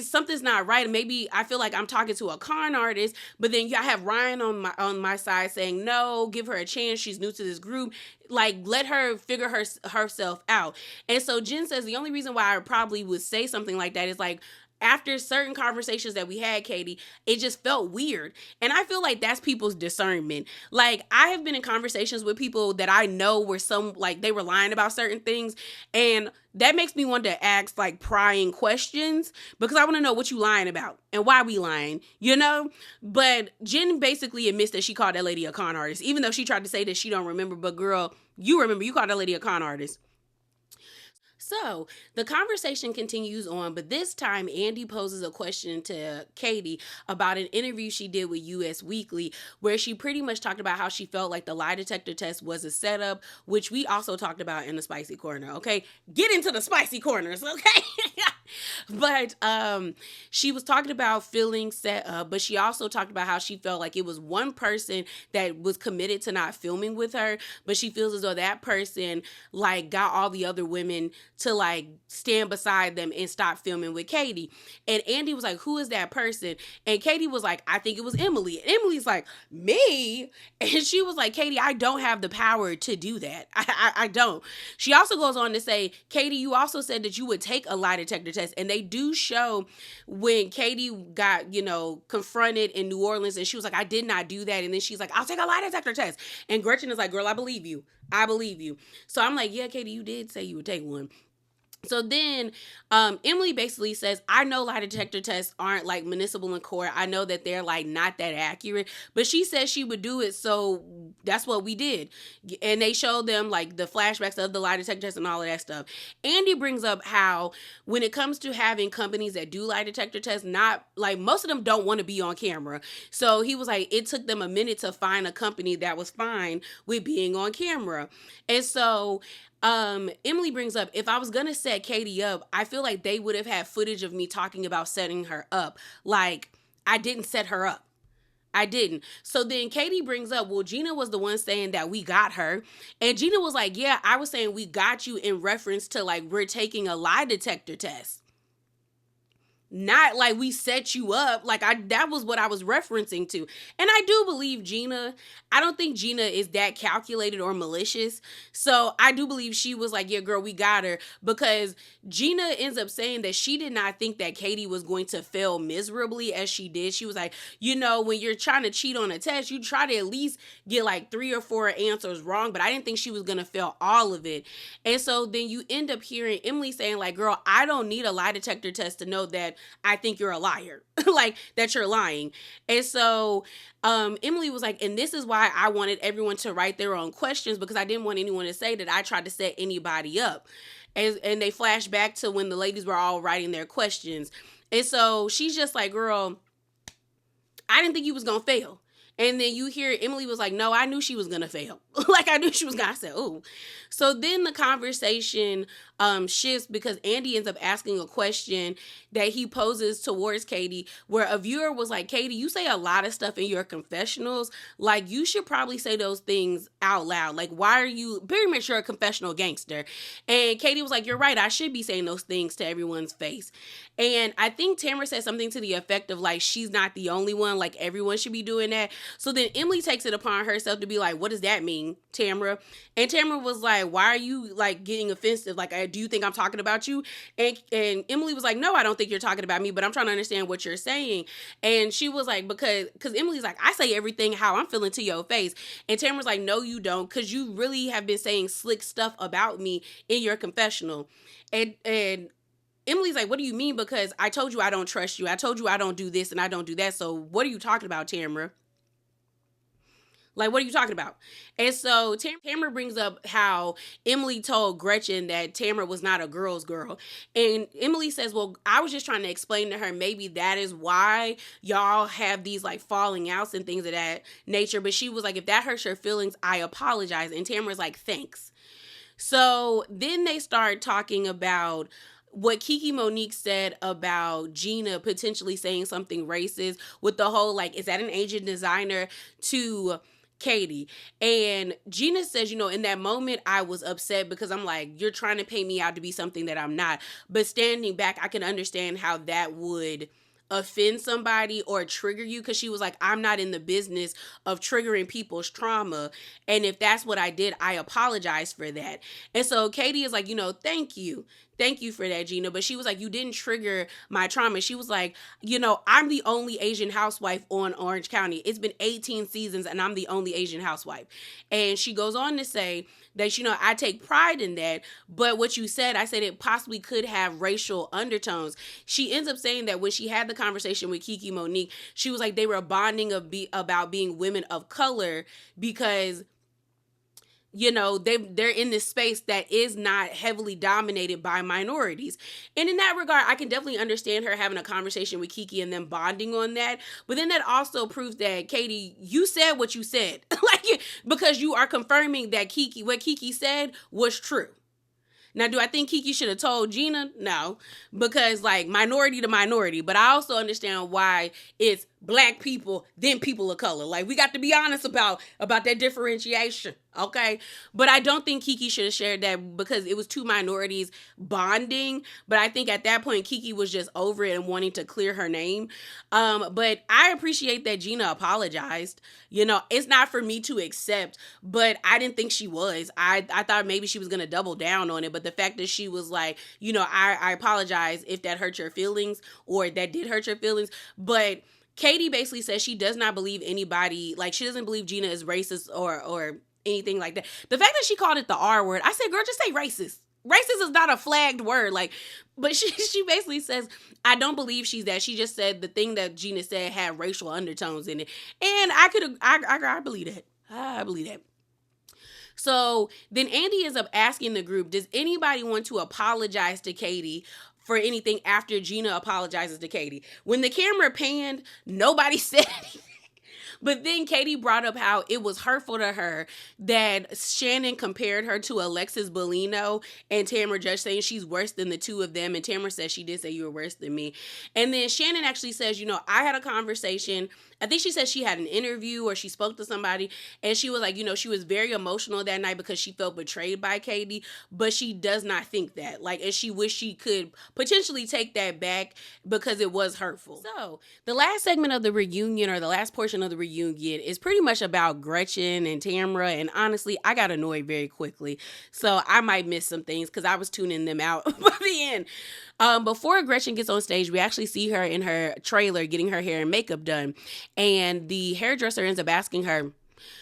S1: something's not right. Maybe I feel like I'm talking to a con artist, but then I have Ryan on my side saying, no, give her a chance. She's new to this group. Like, let her figure herself out. And so Jen says the only reason why I probably would say something like that is like, after certain conversations that we had, Katie, it just felt weird. And I feel like that's people's discernment. Like, I have been in conversations with people that I know were they were lying about certain things. And that makes me want to ask, prying questions, because I want to know what you lying about and why we lying, But Jen basically admits that she called that lady a con artist, even though she tried to say that she don't remember. But girl, you remember, you called that lady a con artist. So the conversation continues on, but this time Andy poses a question to Katie about an interview she did with US Weekly, where she pretty much talked about how she felt like the lie detector test was a setup, which we also talked about in the spicy corner. Okay, get into the spicy corners, okay? But she was talking about feeling set up, but she also talked about how she felt like it was one person that was committed to not filming with her, but she feels as though that person got all the other women to stand beside them and stop filming with Katie. And Andy was like, who is that person? And Katie was like, I think it was Emily. And Emily's like, me? And she was like, Katie, I don't have the power to do that. I don't. She also goes on to say, Katie, you also said that you would take a lie detector test. And they do show when Katie got, confronted in New Orleans, and she was like, I did not do that. And then she's like, I'll take a lie detector test. And Gretchen is like, girl, I believe you. I believe you. So I'm like, yeah, Katie, you did say you would take one. So then Emily basically says, I know lie detector tests aren't municipal in court. I know that they're not that accurate, but she says she would do it. So that's what we did. And they showed them the flashbacks of the lie detector test and all of that stuff. Andy brings up how when it comes to having companies that do lie detector tests, not most of them don't want to be on camera. So he was like, it took them a minute to find a company that was fine with being on camera. And so Emily brings up, if I was gonna set Katie up, I feel like they would have had footage of me talking about setting her up. I didn't set her up. I didn't. So then Katie brings up, well, Gina was the one saying that we got her. And Gina was like, yeah, I was saying we got you in reference to like we're taking a lie detector test. Not like we set you up. Like that was what I was referencing to. And I do believe Gina. I don't think Gina is that calculated or malicious. So I do believe she was like, yeah, girl, we got her. Because Gina ends up saying that she did not think that Katie was going to fail miserably as she did. She was like, when you're trying to cheat on a test, you try to at least get like 3 or 4 answers wrong. But I didn't think she was going to fail all of it. And so then you end up hearing Emily saying like, girl, I don't need a lie detector test to know that I think you're a liar, like that you're lying. And so Emily was like, and this is why I wanted everyone to write their own questions, because I didn't want anyone to say that I tried to set anybody up. And they flash back to when the ladies were all writing their questions. And so she's just like, girl, I didn't think you was going to fail. And then you hear Emily was like, no, I knew she was going to fail. Like, I knew she was going to. I said, oh. So then the conversation shifts because Andy ends up asking a question that he poses towards Katie, where a viewer was like, Katie, you say a lot of stuff in your confessionals. Like, you should probably say those things out loud. Like, why are you, very much you're a confessional gangster. And Katie was like, you're right. I should be saying those things to everyone's face. And I think Tamara said something to the effect of like, she's not the only one. Like, everyone should be doing that. So then Emily takes it upon herself to be like, what does that mean, Tamara? And Tamara was like, why are you like getting offensive? Like, do you think I'm talking about you? And Emily was like, no, I don't think you're talking about me, but I'm trying to understand what you're saying. And she was like, because Emily's like, I say everything how I'm feeling to your face. And Tamara's like, no, you don't, because you really have been saying slick stuff about me in your confessional. And Emily's like, what do you mean? Because I told you I don't trust you. I told you I don't do this and I don't do that. So what are you talking about, Tamara? Like, what are you talking about? And so Tamara brings up how Emily told Gretchen that Tamara was not a girl's girl. And Emily says, well, I was just trying to explain to her, maybe that is why y'all have these like falling outs and things of that nature. But she was like, if that hurts your feelings, I apologize. And Tamara's like, thanks. So then they start talking about what Kiki Monique said about Gina potentially saying something racist with the whole, like, is that an Asian designer to Katie? And Gina says, in that moment I was upset because I'm like, you're trying to paint me out to be something that I'm not. But standing back, I can understand how that would offend somebody or trigger you, because she was like, I'm not in the business of triggering people's trauma, and if that's what I did, I apologize for that. And so Katie is like, thank you for that, Gina. But she was like, you didn't trigger my trauma. She was like, I'm the only Asian housewife on Orange County. It's been 18 seasons and I'm the only Asian housewife. And she goes on to say that, I take pride in that. But what you said, I said it possibly could have racial undertones. She ends up saying that when she had the conversation with Kiki Monique, she was like, they were bonding about being women of color because they're in this space that is not heavily dominated by minorities. And in that regard, I can definitely understand her having a conversation with Kiki and them bonding on that. But then that also proves that, Katie, you said what you said. Because you are confirming that what Kiki said was true. Now, do I think Kiki should have told Gina? No, because like minority to minority. But I also understand why it's Black people, then people of color. Like, we got to be honest about that differentiation, okay? But I don't think Kiki should have shared that because it was two minorities bonding. But I think at that point, Kiki was just over it and wanting to clear her name. But I appreciate that Gina apologized. It's not for me to accept, but I didn't think she was. I thought maybe she was going to double down on it. But the fact that she was like, I apologize if that hurt your feelings or that did hurt your feelings. But Katie basically says she does not believe anybody, like she doesn't believe Gina is racist or anything like that. The fact that she called it the R word, I said, girl, just say racist. Racist is not a flagged word. But she basically says, I don't believe she's that. She just said the thing that Gina said had racial undertones in it. And I believe that. I believe that. So then Andy ends up asking the group, does anybody want to apologize to Katie for anything after Gina apologizes to Katie? When the camera panned, nobody said anything. But then Katie brought up how it was hurtful to her that Shannon compared her to Alexis Bellino and Tamara Judge, saying she's worse than the two of them. And Tamara says she did say you were worse than me. And then Shannon actually says, I had a conversation I think she said she had an interview or she spoke to somebody, and she was like, she was very emotional that night because she felt betrayed by Katie, but she does not think that. Like, and she wished she could potentially take that back because it was hurtful. So, the last segment of the reunion, or the last portion of the reunion, is pretty much about Gretchen and Tamra, and honestly, I got annoyed very quickly. So, I might miss some things because I was tuning them out by the end. Before Gretchen gets on stage, we actually see her in her trailer getting her hair and makeup done. And the hairdresser ends up asking her,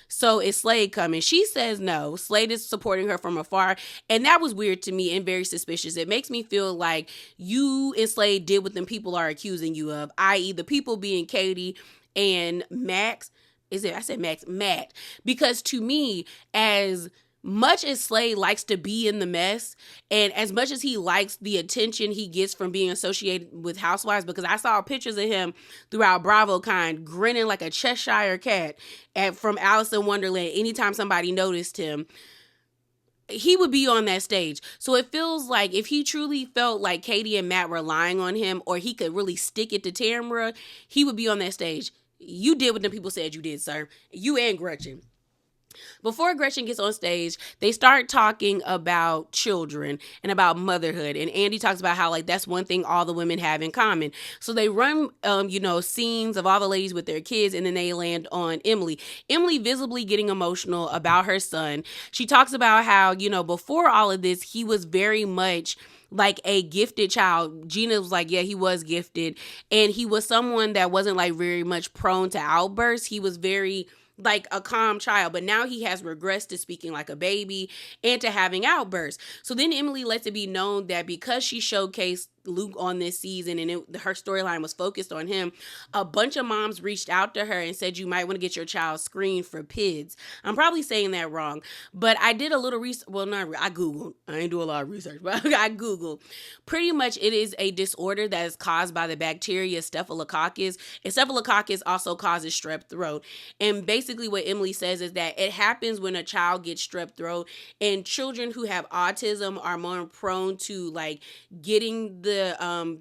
S1: so is Slade coming? She says no. Slade is supporting her from afar. And that was weird to me and very suspicious. It makes me feel like you and Slade did what them people are accusing you of, i.e. the people being Katie and Max. I said Max? Matt. Because to me, as much as Slade likes to be in the mess, and as much as he likes the attention he gets from being associated with Housewives, because I saw pictures of him throughout BravoCon grinning like a Cheshire cat from Alice in Wonderland anytime somebody noticed him, he would be on that stage. So it feels like if he truly felt like Katie and Matt were lying on him, or he could really stick it to Tamra, he would be on that stage. You did what the people said you did, sir. You and Gretchen. Before Gretchen gets on stage, they start talking about children and about motherhood. And Andy talks about how, like, that's one thing all the women have in common. So they run, scenes of all the ladies with their kids, and then they land on Emily. Emily visibly getting emotional about her son. She talks about how, before all of this, he was very much like a gifted child. Gina was like, yeah, he was gifted. And he was someone that wasn't like very much prone to outbursts. He was very like a calm child, but now he has regressed to speaking like a baby and to having outbursts. So then Emily lets it be known that because she showcased Luke on this season and her storyline was focused on him, a bunch of moms reached out to her and said, you might want to get your child screened for PIDS. I'm probably saying that wrong, but I did a little research. Well, I Googled. I ain't do a lot of research, but I Googled. Pretty much it is a disorder that is caused by the bacteria Staphylococcus. And Staphylococcus also causes strep throat. And basically what Emily says is that it happens when a child gets strep throat, and children who have autism are more prone to like getting the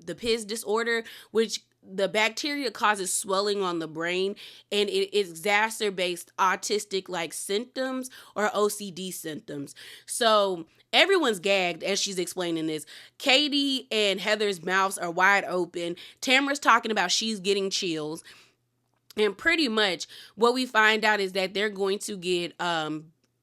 S1: PIDS disorder, which the bacteria causes swelling on the brain, and it exacerbates autistic like symptoms or OCD symptoms. So everyone's gagged as she's explaining this. Katie and Heather's mouths are wide open. Tamara's talking about she's getting chills. And pretty much what we find out is that they're going to get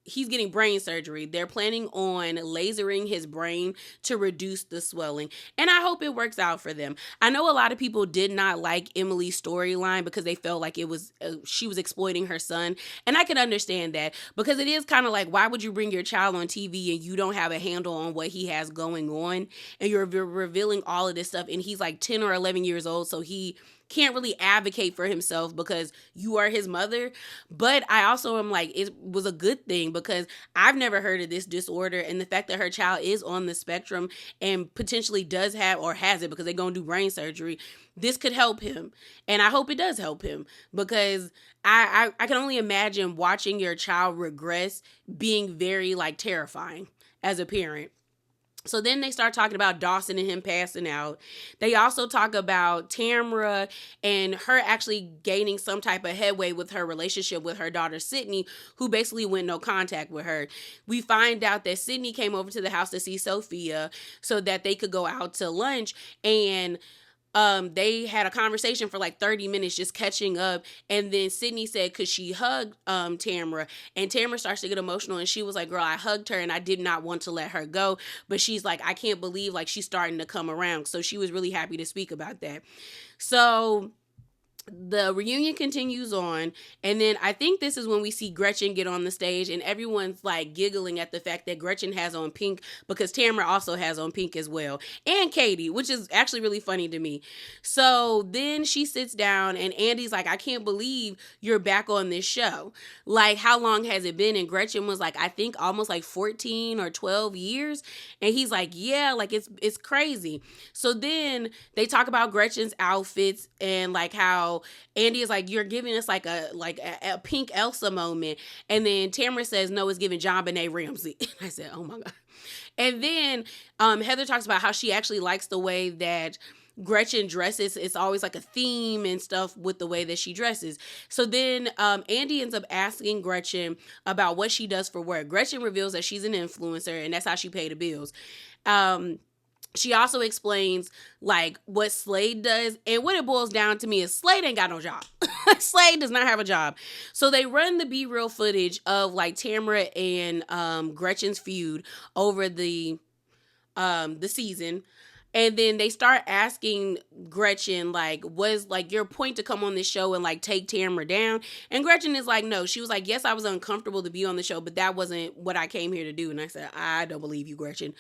S1: he's getting brain surgery. They're planning on lasering his brain to reduce the swelling. And I hope it works out for them. I know a lot of people did not like Emily's storyline because they felt like it was she was exploiting her son. And I can understand that, because it is kind of like, why would you bring your child on TV and you don't have a handle on what he has going on? And you're revealing all of this stuff. And he's like 10 or 11 years old. So he can't really advocate for himself because you are his mother. But I also am like, it was a good thing because I've never heard of this disorder, and the fact that her child is on the spectrum and potentially does have or has it because they're going to do brain surgery, this could help him. And I hope it does help him, because I can only imagine watching your child regress being very like terrifying as a parent. So then they start talking about Dawson and him passing out. They also talk about Tamra and her actually gaining some type of headway with her relationship with her daughter, Sydney, who basically went no contact with her. We find out that Sydney came over to the house to see Sophia so that they could go out to lunch, and they had a conversation for like 30 minutes just catching up. And then Sydney said, could she hug Tamra? And Tamra starts to get emotional, and she was like, girl, I hugged her and I did not want to let her go. But she's like, I can't believe like she's starting to come around. So she was really happy to speak about that. So the reunion continues on, and then I think this is when we see Gretchen get on the stage, and everyone's like giggling at the fact that Gretchen has on pink because Tamra also has on pink as well, and Katie, which is actually really funny to me. So then she sits down, and Andy's like, I can't believe you're back on this show. Like, how long has it been? And Gretchen was like, I think almost like 14 or 12 years. And he's like, yeah, like it's crazy. So then they talk about Gretchen's outfits and like how Andy is like, you're giving us like a pink Elsa moment. And then Tamara says, no, it's giving JonBenet Ramsey. I said, oh my God. And then Heather talks about how she actually likes the way that Gretchen dresses. It's always like a theme and stuff with the way that she dresses. So then Andy ends up asking Gretchen about what she does for work. Gretchen reveals that she's an influencer and that's how she paid the bills. She also explains like what Slade does, and what it boils down to me is Slade ain't got no job. Slade does not have a job. So they run the B-reel footage of like Tamara and Gretchen's feud over the season. And then they start asking Gretchen, like, was like your point to come on this show and like take Tamara down? And Gretchen is like, no. She was like, yes, I was uncomfortable to be on the show, but that wasn't what I came here to do. And I said, I don't believe you, Gretchen.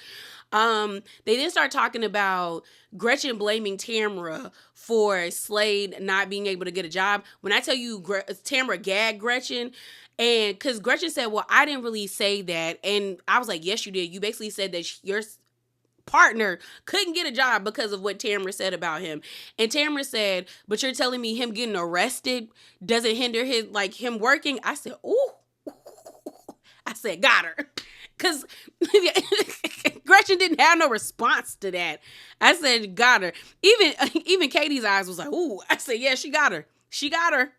S1: They then start talking about Gretchen blaming Tamara for Slade not being able to get a job. When I tell you Tamara gagged Gretchen, and because Gretchen said, well, I didn't really say that. And I was like, yes, you did. You basically said that your partner couldn't get a job because of what Tamara said about him. And Tamara said, but you're telling me him getting arrested doesn't hinder him working? I said, ooh. I said, got her. Because Gretchen didn't have no response to that. I said, got her. Even Katie's eyes was like, ooh. I said, yeah, she got her. She got her.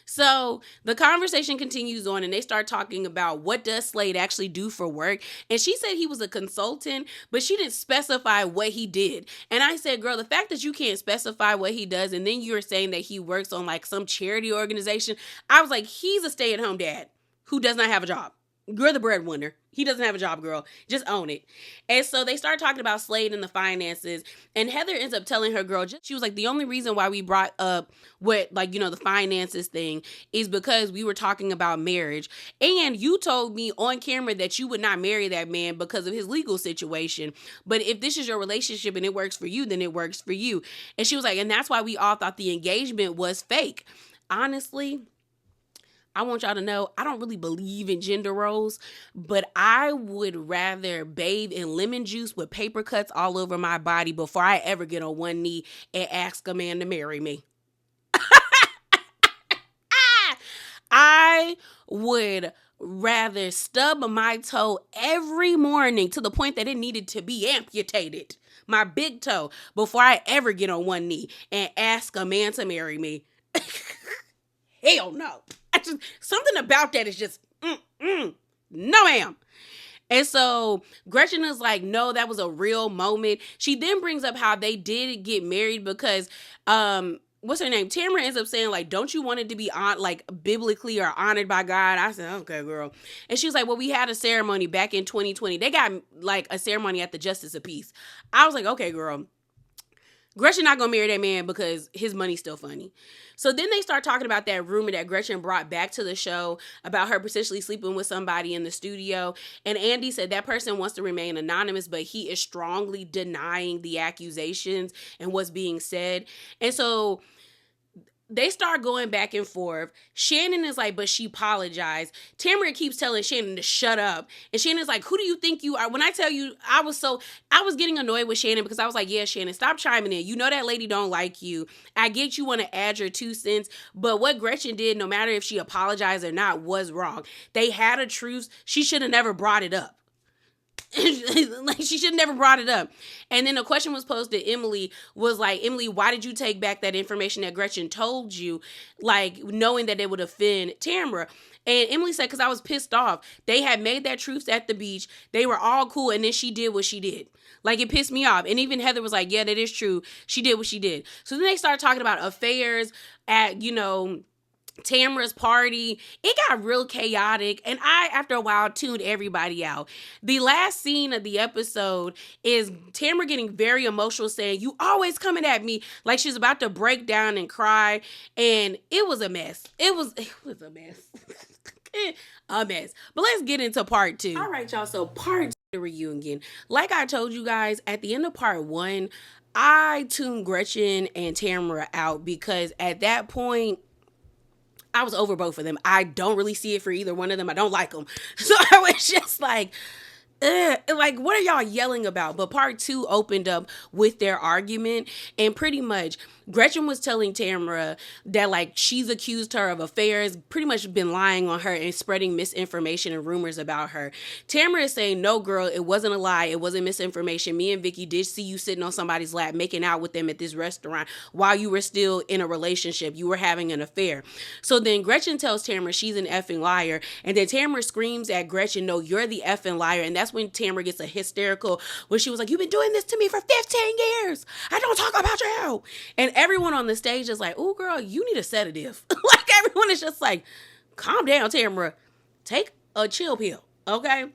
S1: So the conversation continues on, and they start talking about what does Slade actually do for work. And she said he was a consultant, but she didn't specify what he did. And I said, girl, the fact that you can't specify what he does, and then you're saying that he works on like some charity organization. I was like, he's a stay-at-home dad who does not have a job. You're the breadwinner. He doesn't have a job, girl. Just own it. And so they start talking about Slade and the finances. And Heather ends up telling her girl, she was like, the only reason why we brought up what, like, you know, the finances thing is because we were talking about marriage. And you told me on camera that you would not marry that man because of his legal situation. But if this is your relationship and it works for you, then it works for you. And she was like, and that's why we all thought the engagement was fake. Honestly, I want y'all to know, I don't really believe in gender roles, but I would rather bathe in lemon juice with paper cuts all over my body before I ever get on one knee and ask a man to marry me. I would rather stub my toe every morning to the point that it needed to be amputated, my big toe, before I ever get on one knee and ask a man to marry me. Hell no. Something about that is just, no ma'am. And so Gretchen is like, no, that was a real moment. She then brings up how they did get married because, what's her name? Tamara ends up saying, like, don't you want it to be like biblically or honored by God? I said, okay, girl. And she was like, well, we had a ceremony back in 2020. They got like a ceremony at the Justice of Peace. I was like, okay, girl. Gretchen not gonna marry that man because his money's still funny. So then they start talking about that rumor that Gretchen brought back to the show about her potentially sleeping with somebody in the studio. And Andy said that person wants to remain anonymous, but he is strongly denying the accusations and what's being said. And so they start going back and forth. Shannon is like, but she apologized. Tamara keeps telling Shannon to shut up. And Shannon's like, who do you think you are? When I tell you, I was getting annoyed with Shannon because I was like, yeah, Shannon, stop chiming in. You know that lady don't like you. I get you want to add your 2 cents, but what Gretchen did, no matter if she apologized or not, was wrong. They had a truce. She should have never brought it up. Like, she should have never brought it up. And then a question was posed to Emily, was like, Emily, why did you take back that information that Gretchen told you, like knowing that it would offend Tamara? And Emily said, because I was pissed off. They had made that truce at the beach. They were all cool. And then she did what she did. Like, it pissed me off. And even Heather was like, yeah, that is true. She did what she did. So then they started talking about affairs at, you know, Tamara's party. It got real chaotic, and I, after a while, tuned everybody out. The last scene of the episode is Tamara getting very emotional, saying, you always coming at me, like she's about to break down and cry, and it was a mess. It was a mess. A mess. But let's get into part 2. All right, y'all, so part 2, the reunion. Like I told you guys, at the end of part 1, I tuned Gretchen and Tamara out because at that point, I was over both of them. I don't really see it for either one of them. I don't like them. So I was just like, like, what are y'all yelling about? But part 2 opened up with their argument. And pretty much Gretchen was telling Tamara that like she's accused her of affairs, pretty much been lying on her and spreading misinformation and rumors about her. Tamara is saying, no, girl, it wasn't a lie. It wasn't misinformation. Me and Vicky did see you sitting on somebody's lap, making out with them at this restaurant while you were still in a relationship. You were having an affair. So then Gretchen tells Tamara she's an effing liar. And then Tamara screams at Gretchen, no, you're the effing liar. And that's when Tamara gets a hysterical, when she was like, you've been doing this to me for 15 years. I don't talk about you. And everyone on the stage is like, oh, girl, you need a sedative. Like, everyone is just like, calm down, Tamara. Take a chill pill, okay?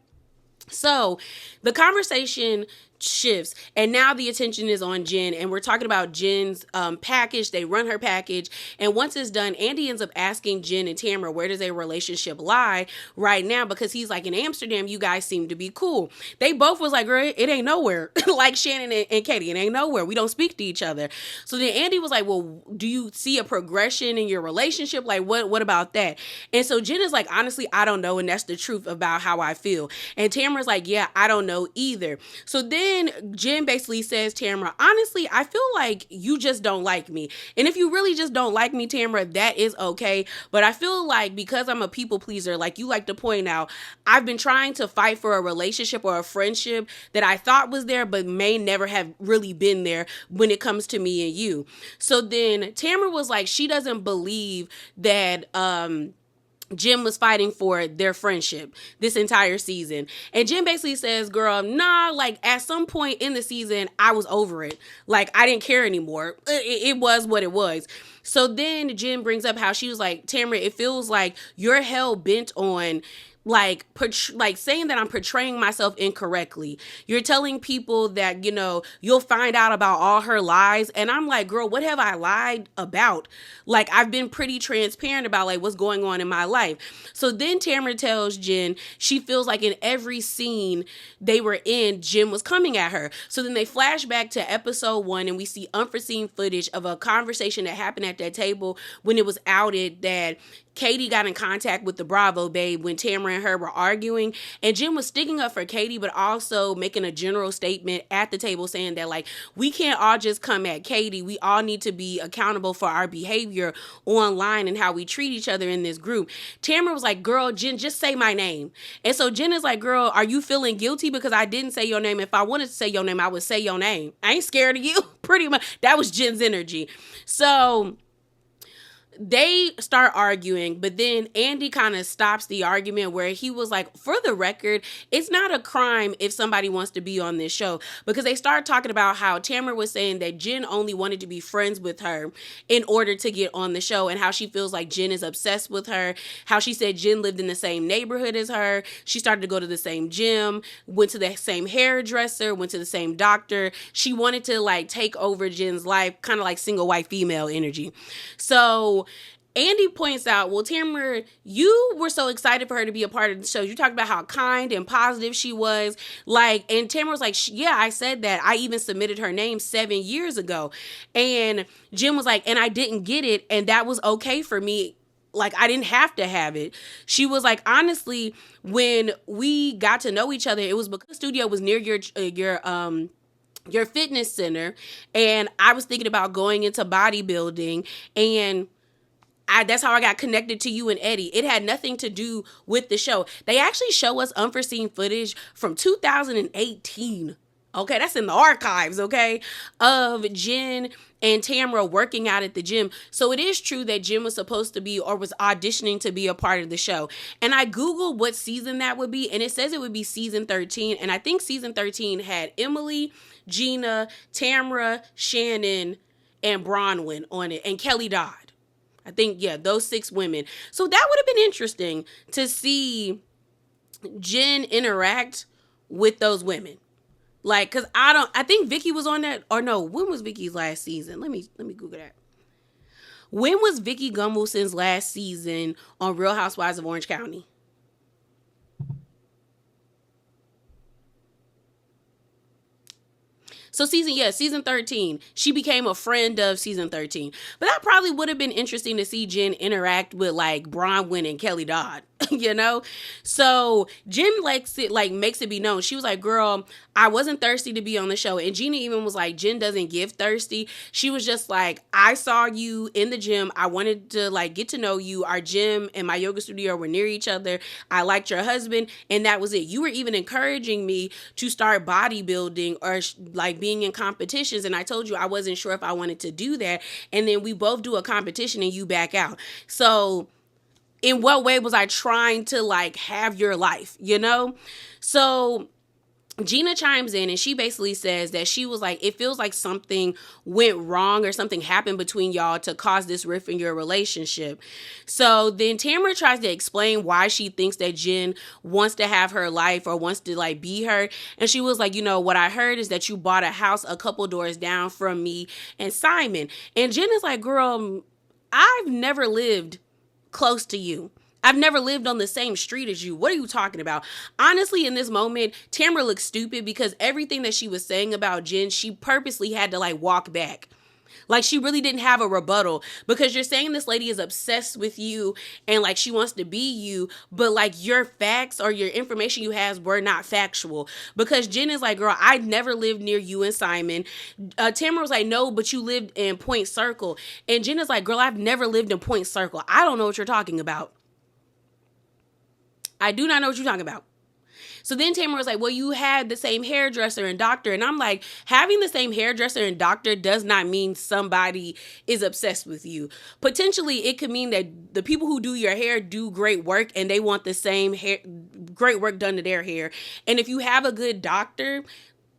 S1: So the conversation shifts, and now the attention is on Jen, and we're talking about Jen's package. They run her package, and once it's done, Andy ends up asking Jen and Tamara, where does their relationship lie right now? Because he's like, in Amsterdam, you guys seem to be cool. They both was like, girl, it ain't nowhere. Like Shannon and Katie, it ain't nowhere. We don't speak to each other. So then Andy was like, well, do you see a progression in your relationship? Like, what about that? And so Jen is like, honestly, I don't know, and that's the truth about how I feel. And Tamara's like, yeah, I don't know either. So then Jen basically says, Tamara, honestly, I feel like you just don't like me. And if you really just don't like me, Tamara, that is okay. But I feel like because I'm a people pleaser, like you like to point out, I've been trying to fight for a relationship or a friendship that I thought was there, but may never have really been there when it comes to me and you. So then Tamara was like, she doesn't believe that, Jim was fighting for their friendship this entire season. And Jim basically says, girl, nah, like at some point in the season, I was over it. Like I didn't care anymore. It was what it was. So then Jim brings up how she was like, Tamara, it feels like you're hell bent on like saying that I'm portraying myself incorrectly. You're telling people that, you know, you'll find out about all her lies. And I'm like, girl, what have I lied about? Like, I've been pretty transparent about like what's going on in my life. So then Tamara tells Jen she feels like in every scene they were in, Jim was coming at her. So then they flash back to episode 1 and we see unforeseen footage of a conversation that happened at that table when it was outed that Katie got in contact with the Bravo babe when Tamara and her were arguing, and Jim was sticking up for Katie, but also making a general statement at the table saying that like, we can't all just come at Katie. We all need to be accountable for our behavior online and how we treat each other in this group. Tamara was like, girl, Jen, just say my name. And so Jen is like, girl, are you feeling guilty because I didn't say your name? If I wanted to say your name, I would say your name. I ain't scared of you. Pretty much. That was Jen's energy. So they start arguing, but then Andy kind of stops the argument where he was like, for the record, it's not a crime if somebody wants to be on this show, because they start talking about how Tamara was saying that Jen only wanted to be friends with her in order to get on the show, and how she feels like Jen is obsessed with her, how she said Jen lived in the same neighborhood as her, she started to go to the same gym, went to the same hairdresser, went to the same doctor. She wanted to like take over Jen's life, kind of like single white female energy. So Andy points out, well, Tamara, you were so excited for her to be a part of the show. You talked about how kind and positive she was. Like, and Tamara was like, yeah, I said that. I even submitted her name 7 years ago. And Jim was like, and I didn't get it. And that was okay for me. Like, I didn't have to have it. She was like, honestly, when we got to know each other, it was because the studio was near your fitness center. And I was thinking about going into bodybuilding, and that's how I got connected to you and Eddie. It had nothing to do with the show. They actually show us unforeseen footage from 2018. Okay, that's in the archives, okay, of Jen and Tamara working out at the gym. So it is true that Jen was supposed to be, or was auditioning to be, a part of the show. And I Googled what season that would be, and it says it would be season 13. And I think season 13 had Emily, Gina, Tamara, Shannon, and Bronwyn on it, and Kelly Dodd. I think, yeah, those 6 women. So that would have been interesting to see Jen interact with those women. Like, cause I think Vicky was on that, or no, when was Vicky's last season? Let me Google that. When was Vicky Gumbelson's last season on Real Housewives of Orange County? So season 13, she became a friend of season 13. But that probably would have been interesting to see Jen interact with like Bronwyn and Kelly Dodd. you know? So Jen likes it, like makes it be known. She was like, girl, I wasn't thirsty to be on the show. And Gina even was like, Jen doesn't give thirsty. She was just like, I saw you in the gym. I wanted to like get to know you. Our gym and my yoga studio were near each other. I liked your husband, and that was it. You were even encouraging me to start bodybuilding or like being in competitions. And I told you I wasn't sure if I wanted to do that. And then we both do a competition and you back out. So in what way was I trying to like have your life, you know? So Gina chimes in and she basically says that she was like, it feels like something went wrong or something happened between y'all to cause this rift in your relationship. So then Tamara tries to explain why she thinks that Jen wants to have her life or wants to like be her. And she was like, you know, what I heard is that you bought a house a couple doors down from me and Simon. And Jen is like, girl, I've never lived close to you. I've never lived on the same street as you. What are you talking about? Honestly, in this moment, Tamara looks stupid because everything that she was saying about Jen, she purposely had to like walk back. Like she really didn't have a rebuttal because you're saying this lady is obsessed with you and like she wants to be you, but like your facts or your information you has were not factual. Because Jen is like, girl, I never lived near you and Simon. Tamara was like, no, but you lived in Point Circle. And Jen is like, girl, I've never lived in Point Circle. I don't know what you're talking about. I do not know what you're talking about. So then Tamara was like, well, you had the same hairdresser and doctor. And I'm like, having the same hairdresser and doctor does not mean somebody is obsessed with you. Potentially, it could mean that the people who do your hair do great work and they want the same hair, great work done to their hair. And if you have a good doctor,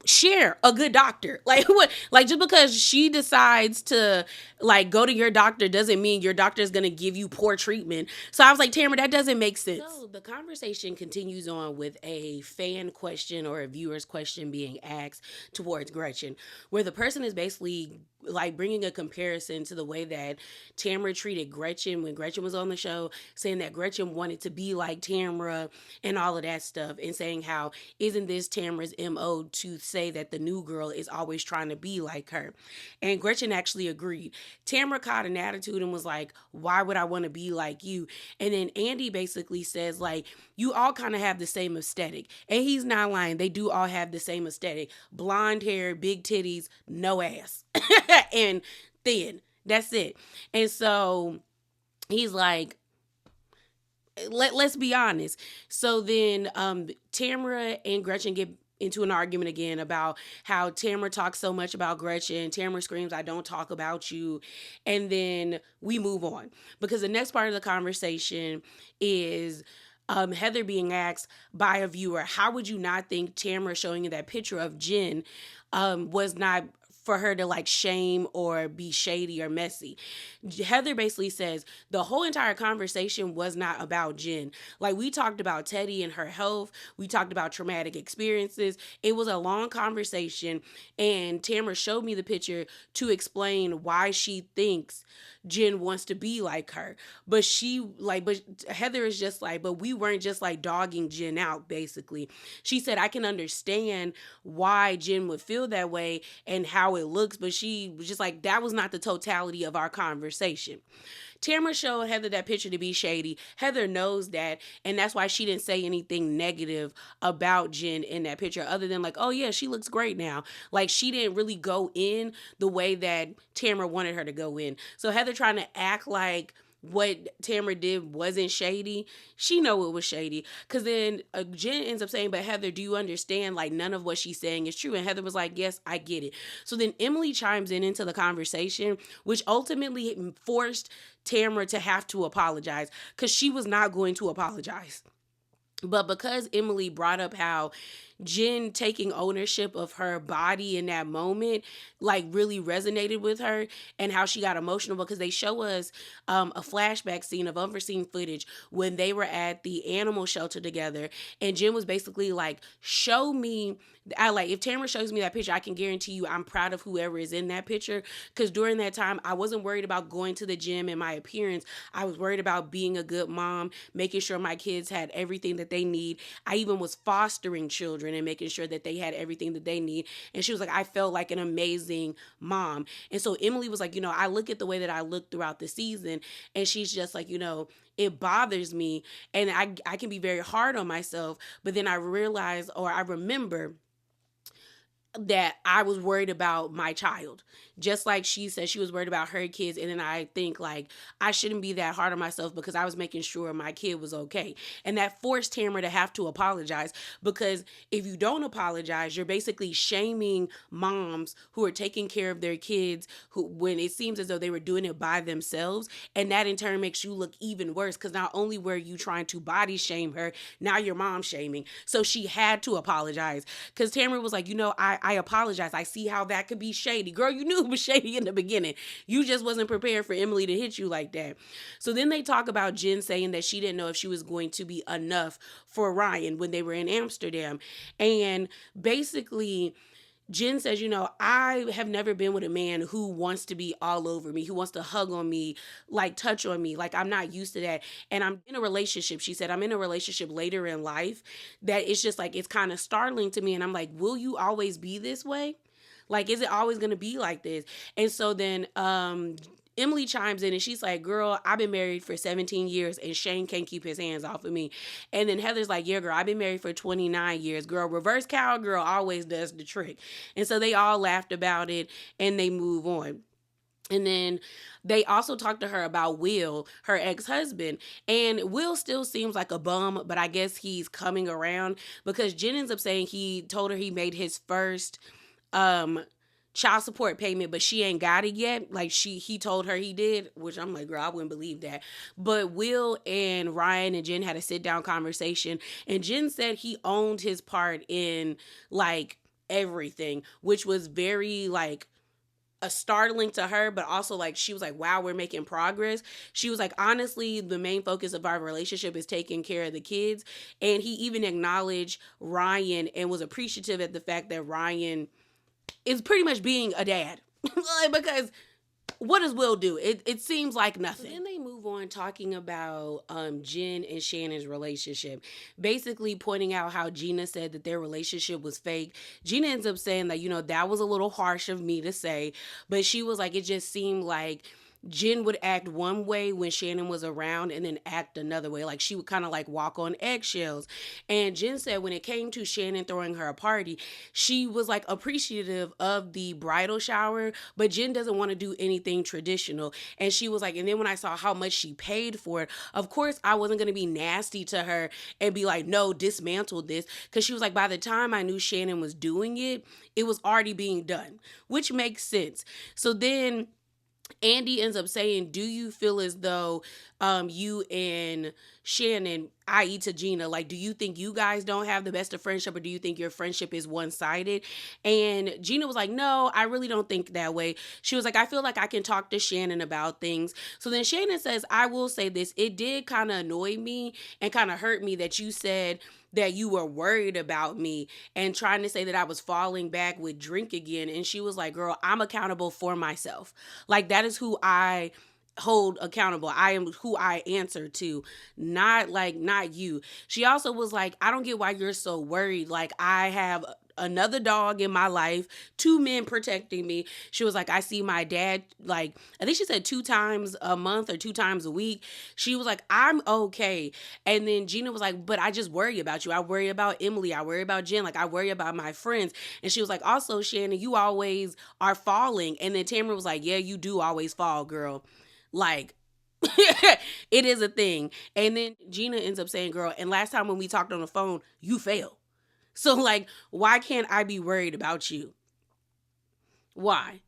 S1: share a good doctor. Like what? Like just because she decides to like go to your doctor doesn't mean your doctor is going to give you poor treatment. So I was like, Tamara, that doesn't make sense. So the conversation continues on with a fan question or a viewer's question being asked towards Gretchen, where the person is basically like bringing a comparison to the way that Tamara treated Gretchen when Gretchen was on the show, saying that Gretchen wanted to be like Tamara and all of that stuff, and saying how isn't this Tamara's MO to say that the new girl is always trying to be like her. And Gretchen actually agreed. Tamara caught an attitude and was like, why would I want to be like you? And then Andy basically says like, you all kind of have the same aesthetic. And he's not lying. They do all have the same aesthetic. Blonde hair, big titties, no ass. And thin. That's it. And so he's like, let's be honest. So then Tamara and Gretchen get into an argument again about how Tamara talks so much about Gretchen. Tamara screams, I don't talk about you. And then we move on because the next part of the conversation is Heather being asked by a viewer, how would you not think Tamara showing you that picture of Jen was not for her to like shame or be shady or messy? Heather basically says the whole entire conversation was not about Jen. Like we talked about Teddy and her health. We talked about traumatic experiences. It was a long conversation and Tamara showed me the picture to explain why she thinks Jen wants to be like her. But Heather is just like, but we weren't just like dogging Jen out basically. She said, I can understand why Jen would feel that way and how it looks, but she was just like, that was not the totality of our conversation. Tamara showed Heather that picture to be shady. Heather knows that, and that's why she didn't say anything negative about Jen in that picture other than like, oh yeah, she looks great now. Like she didn't really go in the way that Tamara wanted her to go in. So Heather trying to act like what Tamara did wasn't shady. She know it was shady. Because then Jen ends up saying, but Heather, do you understand? Like none of what she's saying is true. And Heather was like, yes, I get it. So then Emily chimes in into the conversation, which ultimately forced Tamara to have to apologize because she was not going to apologize. But because Emily brought up how Jen taking ownership of her body in that moment, like really resonated with her and how she got emotional because they show us a flashback scene of unforeseen footage when they were at the animal shelter together. And Jen was basically like, show me, if Tamara shows me that picture, I can guarantee you I'm proud of whoever is in that picture. Because during that time, I wasn't worried about going to the gym and my appearance. I was worried about being a good mom, making sure my kids had everything that that they need. I even was fostering children and making sure that they had everything that they need. And she was like, I felt like an amazing mom. And so Emily was like, I look at the way that I look throughout the season, and she's just like, it bothers me, and I can be very hard on myself. But then I realize, or I remember, that I was worried about my child. Just like she said she was worried about her kids. And then I think like I shouldn't be that hard on myself because I was making sure my kid was okay. And that forced Tamara to have to apologize, because if you don't apologize, you're basically shaming moms who are taking care of their kids when it seems as though they were doing it by themselves. And that in turn makes you look even worse, because not only were you trying to body shame her, now you're mom shaming. So she had to apologize, because Tamara was like, I apologize. I see how that could be shady. Girl, you knew it was shady in the beginning. You just wasn't prepared for Emily to hit you like that. So then they talk about Jen saying that she didn't know if she was going to be enough for Ryan when they were in Amsterdam. And basically, Jen says, I have never been with a man who wants to be all over me, who wants to hug on me, like touch on me. Like, I'm not used to that. And I'm in a relationship. She said, I'm in a relationship later in life that it's just like, it's kind of startling to me. And I'm like, will you always be this way? Like, is it always going to be like this? And so then, Emily chimes in and she's like, girl, I've been married for 17 years and Shane can't keep his hands off of me. And then Heather's like, yeah, girl, I've been married for 29 years. Girl, reverse cowgirl always does the trick. And so they all laughed about it and they move on. And then they also talked to her about Will, her ex-husband. And Will still seems like a bum, but I guess he's coming around, because Jen ends up saying he told her he made his first child support payment, but she ain't got it yet. Like he told her he did, which I'm like, girl, I wouldn't believe that. But Will and Ryan and Jen had a sit down conversation, and Jen said he owned his part in like everything, which was very like a startling to her, but also like she was like, wow, we're making progress. She was like, honestly, the main focus of our relationship is taking care of the kids. And he even acknowledged Ryan and was appreciative at the fact that Ryan is pretty much being a dad. Because what does Will do? It seems like nothing. So then they move on talking about Jen and Shannon's relationship, basically pointing out how Gina said that their relationship was fake. Gina ends up saying that, that was a little harsh of me to say, but she was like, it just seemed like Jen would act one way when Shannon was around and then act another way. Like she would kind of like walk on eggshells. And Jen said when it came to Shannon throwing her a party, she was like appreciative of the bridal shower, but Jen doesn't want to do anything traditional. And she was like, and then when I saw how much she paid for it, of course I wasn't going to be nasty to her and be like, no, dismantle this. Because she was like, by the time I knew Shannon was doing it, it was already being done, which makes sense. So then Andy ends up saying, do you feel as though you and Shannon, i.e. to Gina, like, do you think you guys don't have the best of friendship, or do you think your friendship is one-sided? And Gina was like, no, I really don't think that way. She was like, I feel like I can talk to Shannon about things. So then Shannon says, I will say this, it did kind of annoy me and kind of hurt me that you said that you were worried about me and trying to say that I was falling back with drink again. And she was like, girl, I'm accountable for myself. Like, that is who I hold accountable. I am who I answer to, not you. She also was like, I don't get why you're so worried. Like, I have another dog in my life, 2 men protecting me. She was like, I see my dad, like, I think she said 2 times a month or 2 times a week. She was like, I'm okay. And then Gina was like, but I just worry about you. I worry about Emily. I worry about Jen. Like, I worry about my friends. And she was like, also, Shannon, you always are falling. And then Tamara was like, yeah, you do always fall, girl. Like, it is a thing. And then Gina ends up saying, girl, and last time when we talked on the phone, you failed. So, like, why can't I be worried about you? Why?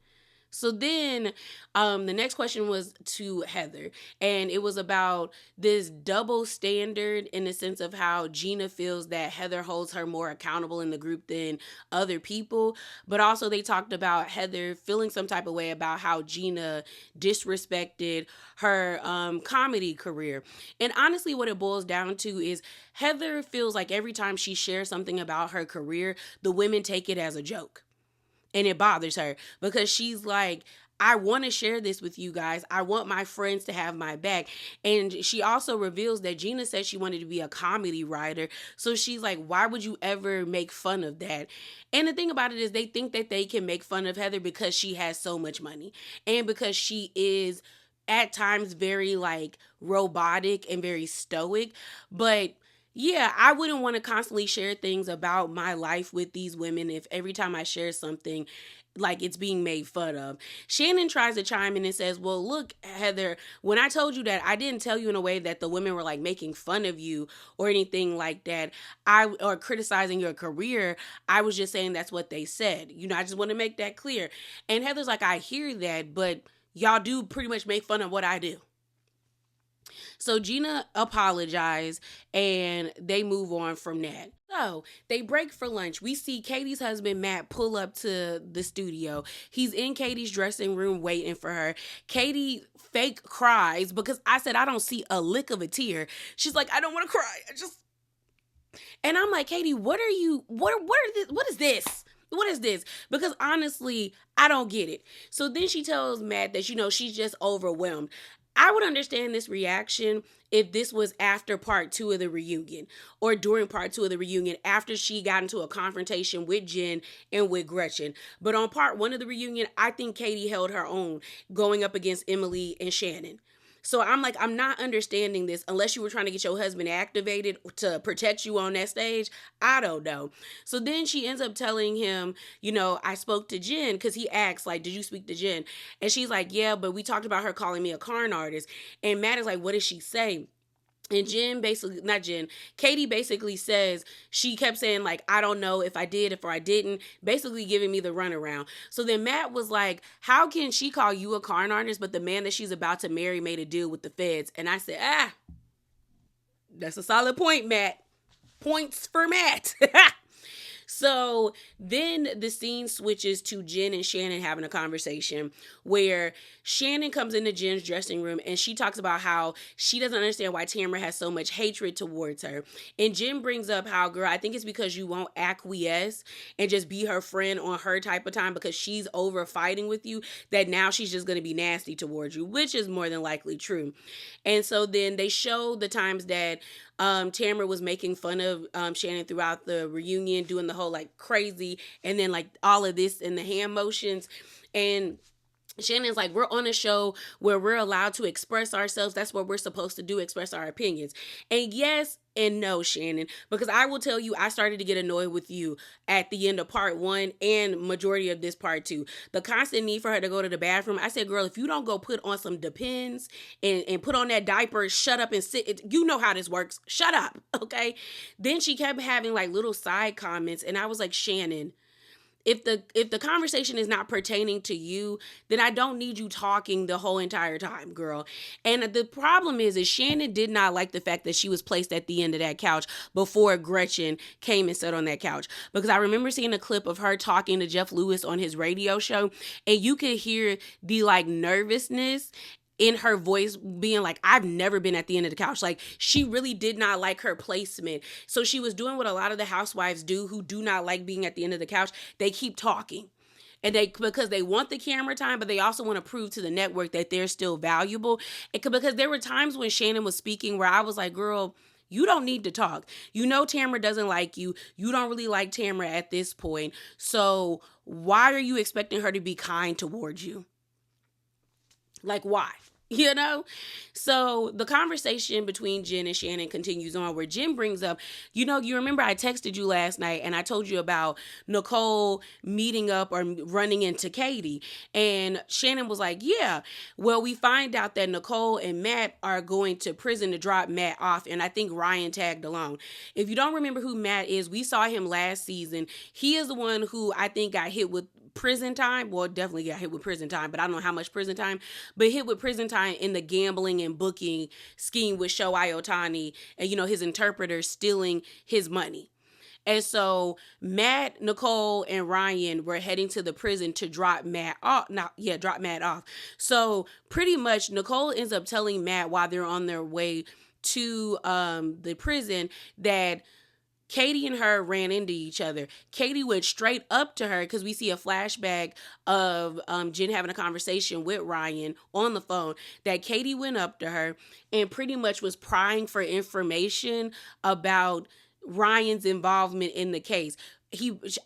S1: So then the next question was to Heather, and it was about this double standard in the sense of how Gina feels that Heather holds her more accountable in the group than other people. But also they talked about Heather feeling some type of way about how Gina disrespected her comedy career. And honestly, what it boils down to is Heather feels like every time she shares something about her career, the women take it as a joke. And it bothers her because she's like, I want to share this with you guys. I want my friends to have my back. And she also reveals that Gina said she wanted to be a comedy writer. So she's like, why would you ever make fun of that? And the thing about it is they think that they can make fun of Heather because she has so much money and because she is at times very like robotic and very stoic. But yeah, I wouldn't want to constantly share things about my life with these women if every time I share something, like it's being made fun of. Shannon tries to chime in and says, well, look, Heather, when I told you that, I didn't tell you in a way that the women were like making fun of you or anything like that. Or criticizing your career. I was just saying that's what they said. I just want to make that clear. And Heather's like, I hear that, but y'all do pretty much make fun of what I do. So Gina apologized and they move on from that. So they break for lunch. We see Katie's husband, Matt, pull up to the studio. He's in Katie's dressing room waiting for her. Katie fake cries because I said, I don't see a lick of a tear. She's like, I don't want to cry. And I'm like, Katie, what is this? What is this? Because honestly, I don't get it. So then she tells Matt that, she's just overwhelmed. I would understand this reaction if this was after part 2 of the reunion or during part 2 of the reunion after she got into a confrontation with Jen and with Gretchen. But on part 1 of the reunion, I think Katie held her own going up against Emily and Shannon. So I'm like, I'm not understanding this unless you were trying to get your husband activated to protect you on that stage. I don't know. So then she ends up telling him, I spoke to Jen because he asks, like, did you speak to Jen? And she's like, yeah, but we talked about her calling me a con artist. And Matt is like, what did she say? And Katie basically says, she kept saying, like, I don't know if I did, if I didn't, basically giving me the runaround. So then Matt was like, how can she call you a con artist, but the man that she's about to marry made a deal with the feds? And I said, that's a solid point, Matt. Points for Matt. So then the scene switches to Jen and Shannon having a conversation where Shannon comes into Jen's dressing room and she talks about how she doesn't understand why Tamara has so much hatred towards her. And Jen brings up how, girl, I think it's because you won't acquiesce and just be her friend on her type of time because she's over fighting with you, that now she's just going to be nasty towards you, which is more than likely true. And so then they show the times that Tamara was making fun of Shannon throughout the reunion, doing the whole like crazy, and then like all of this and the hand motions. And Shannon's like, we're on a show where we're allowed to express ourselves. That's what we're supposed to do, express our opinions. And yes and no, Shannon, because I will tell you, I started to get annoyed with you at the end of part 1 and majority of this part 2. The constant need for her to go to the bathroom. I said, girl, if you don't go put on some Depends and put on that diaper, shut up and sit. You know how this works. Shut up, okay? Then she kept having like little side comments, and I was like, Shannon, if the conversation is not pertaining to you, then I don't need you talking the whole entire time, girl. And the problem is Shannon did not like the fact that she was placed at the end of that couch before Gretchen came and sat on that couch. Because I remember seeing a clip of her talking to Jeff Lewis on his radio show, and you could hear the like nervousness in her voice being like, I've never been at the end of the couch. Like, she really did not like her placement. So she was doing what a lot of the housewives do who do not like being at the end of the couch. They keep talking. And because they want the camera time, but they also want to prove to the network that they're still valuable. Because there were times when Shannon was speaking where I was like, girl, you don't need to talk. Tamara doesn't like you. You don't really like Tamara at this point. So why are you expecting her to be kind towards you? Like, why? So the conversation between Jen and Shannon continues on where Jen brings up, you remember I texted you last night and I told you about Nicole meeting up or running into Katie. And Shannon was like, yeah. Well, we find out that Nicole and Matt are going to prison to drop Matt off. And I think Ryan tagged along. If you don't remember who Matt is, we saw him last season. He is the one who I think got hit with prison time. Well, definitely got hit with prison time, but I don't know how much prison time, but hit with prison time in the gambling and booking scheme with Shohei Ohtani and, his interpreter stealing his money. And so Matt, Nicole, and Ryan were heading to the prison to drop Matt off. Drop Matt off. So pretty much Nicole ends up telling Matt while they're on their way to the prison that Katie and her ran into each other. Katie went straight up to her because we see a flashback of Jen having a conversation with Ryan on the phone, that Katie went up to her and pretty much was prying for information about Ryan's involvement in the case.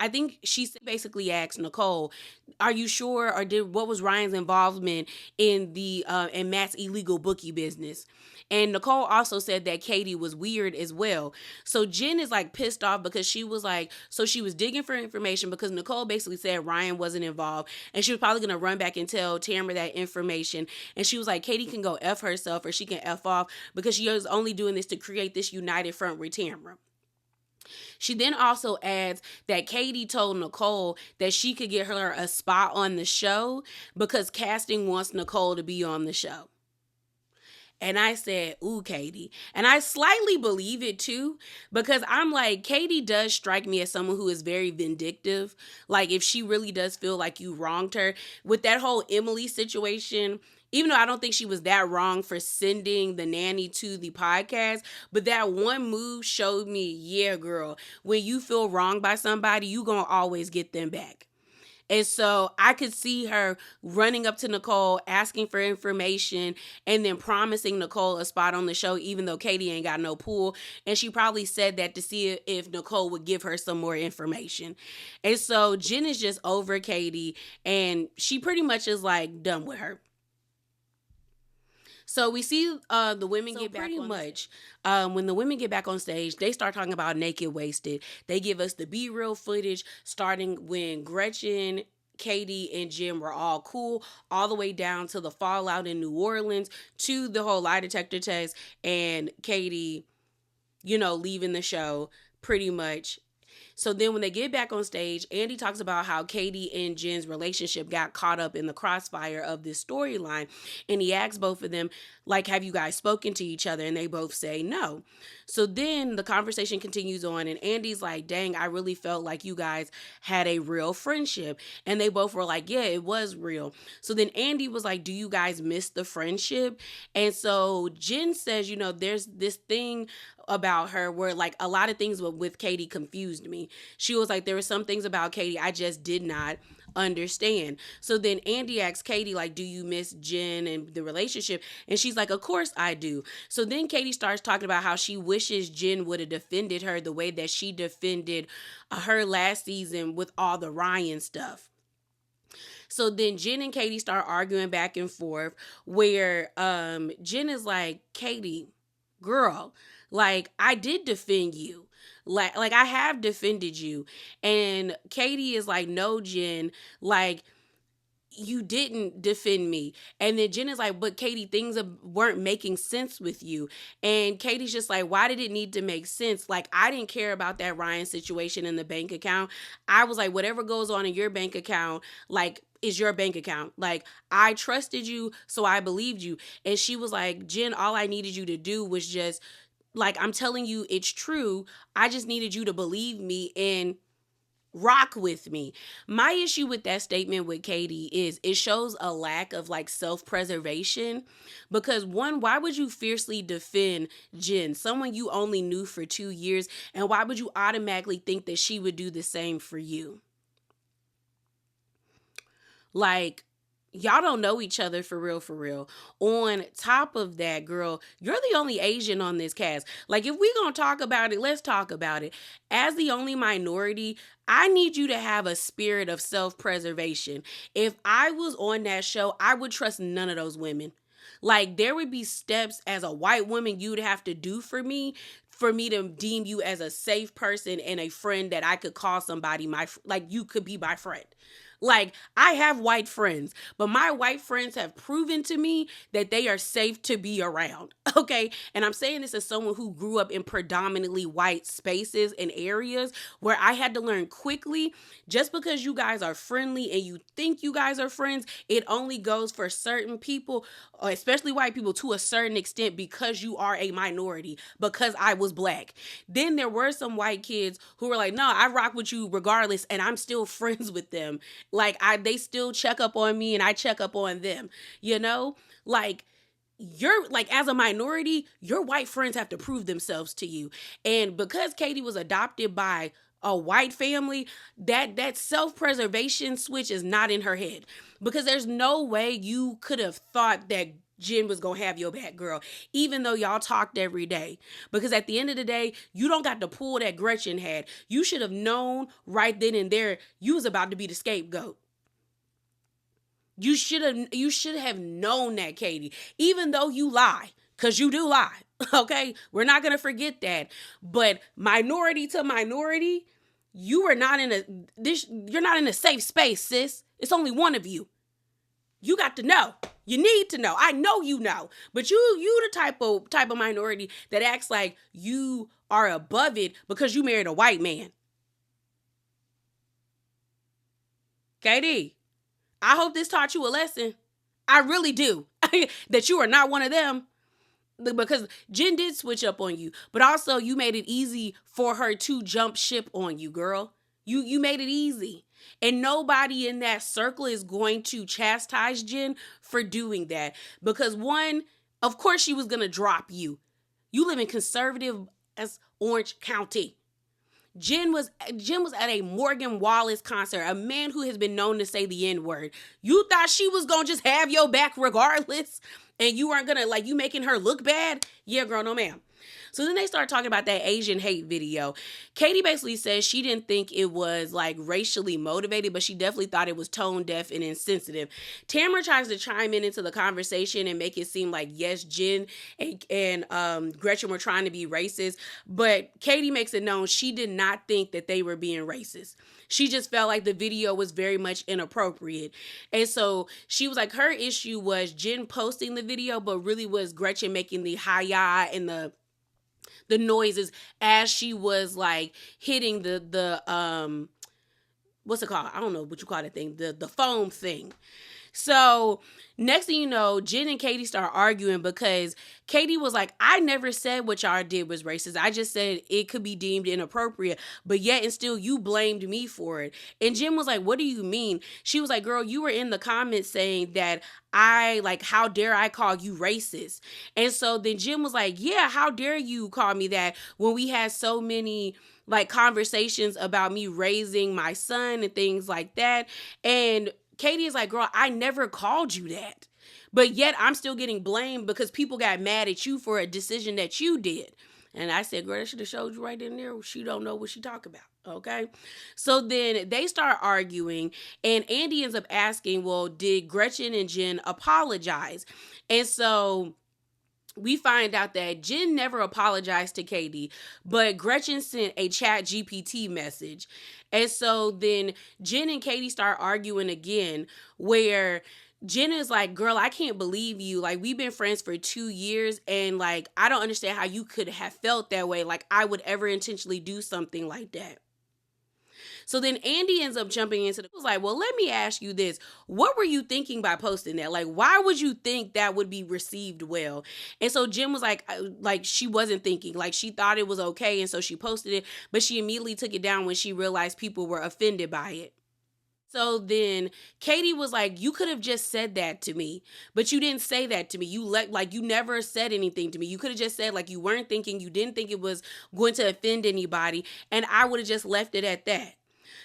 S1: I think she basically asked Nicole, "Are you sure, or what was Ryan's involvement in in Matt's illegal bookie business?" And Nicole also said that Katie was weird as well. So Jen is like pissed off because she was like, so she was digging for information because Nicole basically said Ryan wasn't involved, and she was probably gonna run back and tell Tamara that information. And she was like, Katie can go F herself, or she can F off, because she was only doing this to create this united front with Tamara. She then also adds that Katie told Nicole that she could get her a spot on the show because casting wants Nicole to be on the show. And I said, ooh, Katie. And I slightly believe it too, because I'm like, Katie does strike me as someone who is very vindictive. Like, if she really does feel like you wronged her with that whole Emily situation, even though I don't think she was that wrong for sending the nanny to the podcast, but that one move showed me, yeah, girl, when you feel wronged by somebody, you gonna always get them back. And so I could see her running up to Nicole, asking for information, and then promising Nicole a spot on the show, even though Katie ain't got no pool. And she probably said that to see if Nicole would give her some more information. And so Jen is just over Katie, and she pretty much is like done with her. So we see the women get back pretty much. When the women get back on stage, they start talking about Naked Wasted. They give us the B-reel footage starting when Gretchen, Katie, and Jim were all cool, all the way down to the fallout in New Orleans, to the whole lie detector test, and Katie, leaving the show pretty much. So then when they get back on stage, Andy talks about how Katie and Jen's relationship got caught up in the crossfire of this storyline. And he asks both of them, like, have you guys spoken to each other? And they both say no. So then the conversation continues on, and Andy's like, dang, I really felt like you guys had a real friendship. And they both were like, yeah, it was real. So then Andy was like, do you guys miss the friendship? And so Jen says, there's this thing about her where, like, a lot of things with Katie confused me. She was like, there were some things about Katie I just did not understand. So then Andy asks Katie, like, do you miss Jen and the relationship? And she's like, of course I do. So then Katie starts talking about how she wishes Jen would have defended her the way that she defended her last season with all the Ryan stuff. So then Jen and Katie start arguing back and forth, where Jen is like, Katie, girl, like, I did defend you. Like I have defended you. And Katie is like, no, Jen, like, you didn't defend me. And then Jen is like, but Katie, things weren't making sense with you. And Katie's just like, why did it need to make sense? Like, I didn't care about that Ryan situation in the bank account. I was like, whatever goes on in your bank account, like, is your bank account. Like, I trusted you, so I believed you. And she was like, Jen, all I needed you to do was just, like, I'm telling you it's true. I just needed you to believe me and rock with me. My issue with that statement with Katie is it shows a lack of, like, self-preservation, because one, why would you fiercely defend Jen, someone you only knew for 2 years, and why would you automatically think that she would do the same for you? Like, y'all don't know each other for real, for real. On top of that, girl, you're the only Asian on this cast. Like, if we gonna talk about it, let's talk about it. As the only minority, I need you to have a spirit of self-preservation. If I was on that show, I would trust none of those women. Like, there would be steps as a white woman you'd have to do for me to deem you as a safe person and a friend that I could call somebody you could be my friend. Like, I have white friends, but my white friends have proven to me that they are safe to be around, okay? And I'm saying this as someone who grew up in predominantly white spaces and areas where I had to learn quickly, just because you guys are friendly and you think you guys are friends, it only goes for certain people, especially white people, to a certain extent, because you are a minority, because I was black. Then there were some white kids who were like, no, I rock with you regardless, and I'm still friends with them. Like, they still check up on me and I check up on them, Like, you're like, as a minority, your white friends have to prove themselves to you. And because Katie was adopted by a white family, that self-preservation switch is not in her head, because there's no way you could have thought that Jen was gonna have your back, girl, even though y'all talked every day. Because at the end of the day, you don't got the pull that Gretchen had. You should have known right then and there you was about to be the scapegoat. You should have known that, Katie, even though you lie, because you do lie. Okay, we're not gonna forget that. But minority to minority, you're not in a safe space, sis. It's only one of you. You got to know. You need to know. I know you know. But you the type of minority that acts like you are above it because you married a white man. Katie, I hope this taught you a lesson. I really do. That you are not one of them. Because Jen did switch up on you, but also you made it easy for her to jump ship on you, girl. You made it easy. And nobody in that circle is going to chastise Jen for doing that. Because one, of course she was going to drop you. You live in conservative as Orange County. Jen was at a Morgan Wallace concert, a man who has been known to say the N-word. You thought she was going to just have your back regardless? And you weren't going to, like, you making her look bad? Yeah, girl, no ma'am. So then they start talking about that Asian hate video. Katie basically says she didn't think it was like racially motivated, but she definitely thought it was tone deaf and insensitive. Tamara tries to chime into the conversation and make it seem like, yes, Jen and Gretchen were trying to be racist, but Katie makes it known she did not think that they were being racist. She just felt like the video was very much inappropriate. And so she was like, her issue was Jen posting the video, but really was Gretchen making the hi-ya and the noises as she was like hitting the what's it called? I don't know what you call that thing, the foam thing. So next thing you know, Jen and Katie start arguing because Katie was like, I never said what y'all did was racist. I just said it could be deemed inappropriate, but yet and still you blamed me for it. And Jen was like, what do you mean? She was like, girl, you were in the comments saying that how dare I call you racist? And so then Jen was like, yeah, how dare you call me that when we had so many like conversations about me raising my son and things like that. And Katie is like, girl, I never called you that. But yet I'm still getting blamed because people got mad at you for a decision that you did. And I said, girl, I should have showed you right in there. She don't know what she talk about. Okay. So then they start arguing and Andy ends up asking, well, did Gretchen and Jen apologize? And so we find out that Jen never apologized to Katie, but Gretchen sent a chat GPT message. And so then Jen and Katie start arguing again, where Jen is like, girl, I can't believe you. Like, we've been friends for 2 years and like, I don't understand how you could have felt that way. Like, I would ever intentionally do something like that. So then Andy ends up jumping into was like, well, let me ask you this. What were you thinking by posting that? Like, why would you think that would be received well? And so Jen was like she wasn't thinking, like she thought it was okay. And so she posted it, but she immediately took it down when she realized people were offended by it. So then Katie was like, you could have just said that to me, but you didn't say that to me. You never said anything to me. You could have just said like you weren't thinking, you didn't think it was going to offend anybody. And I would have just left it at that.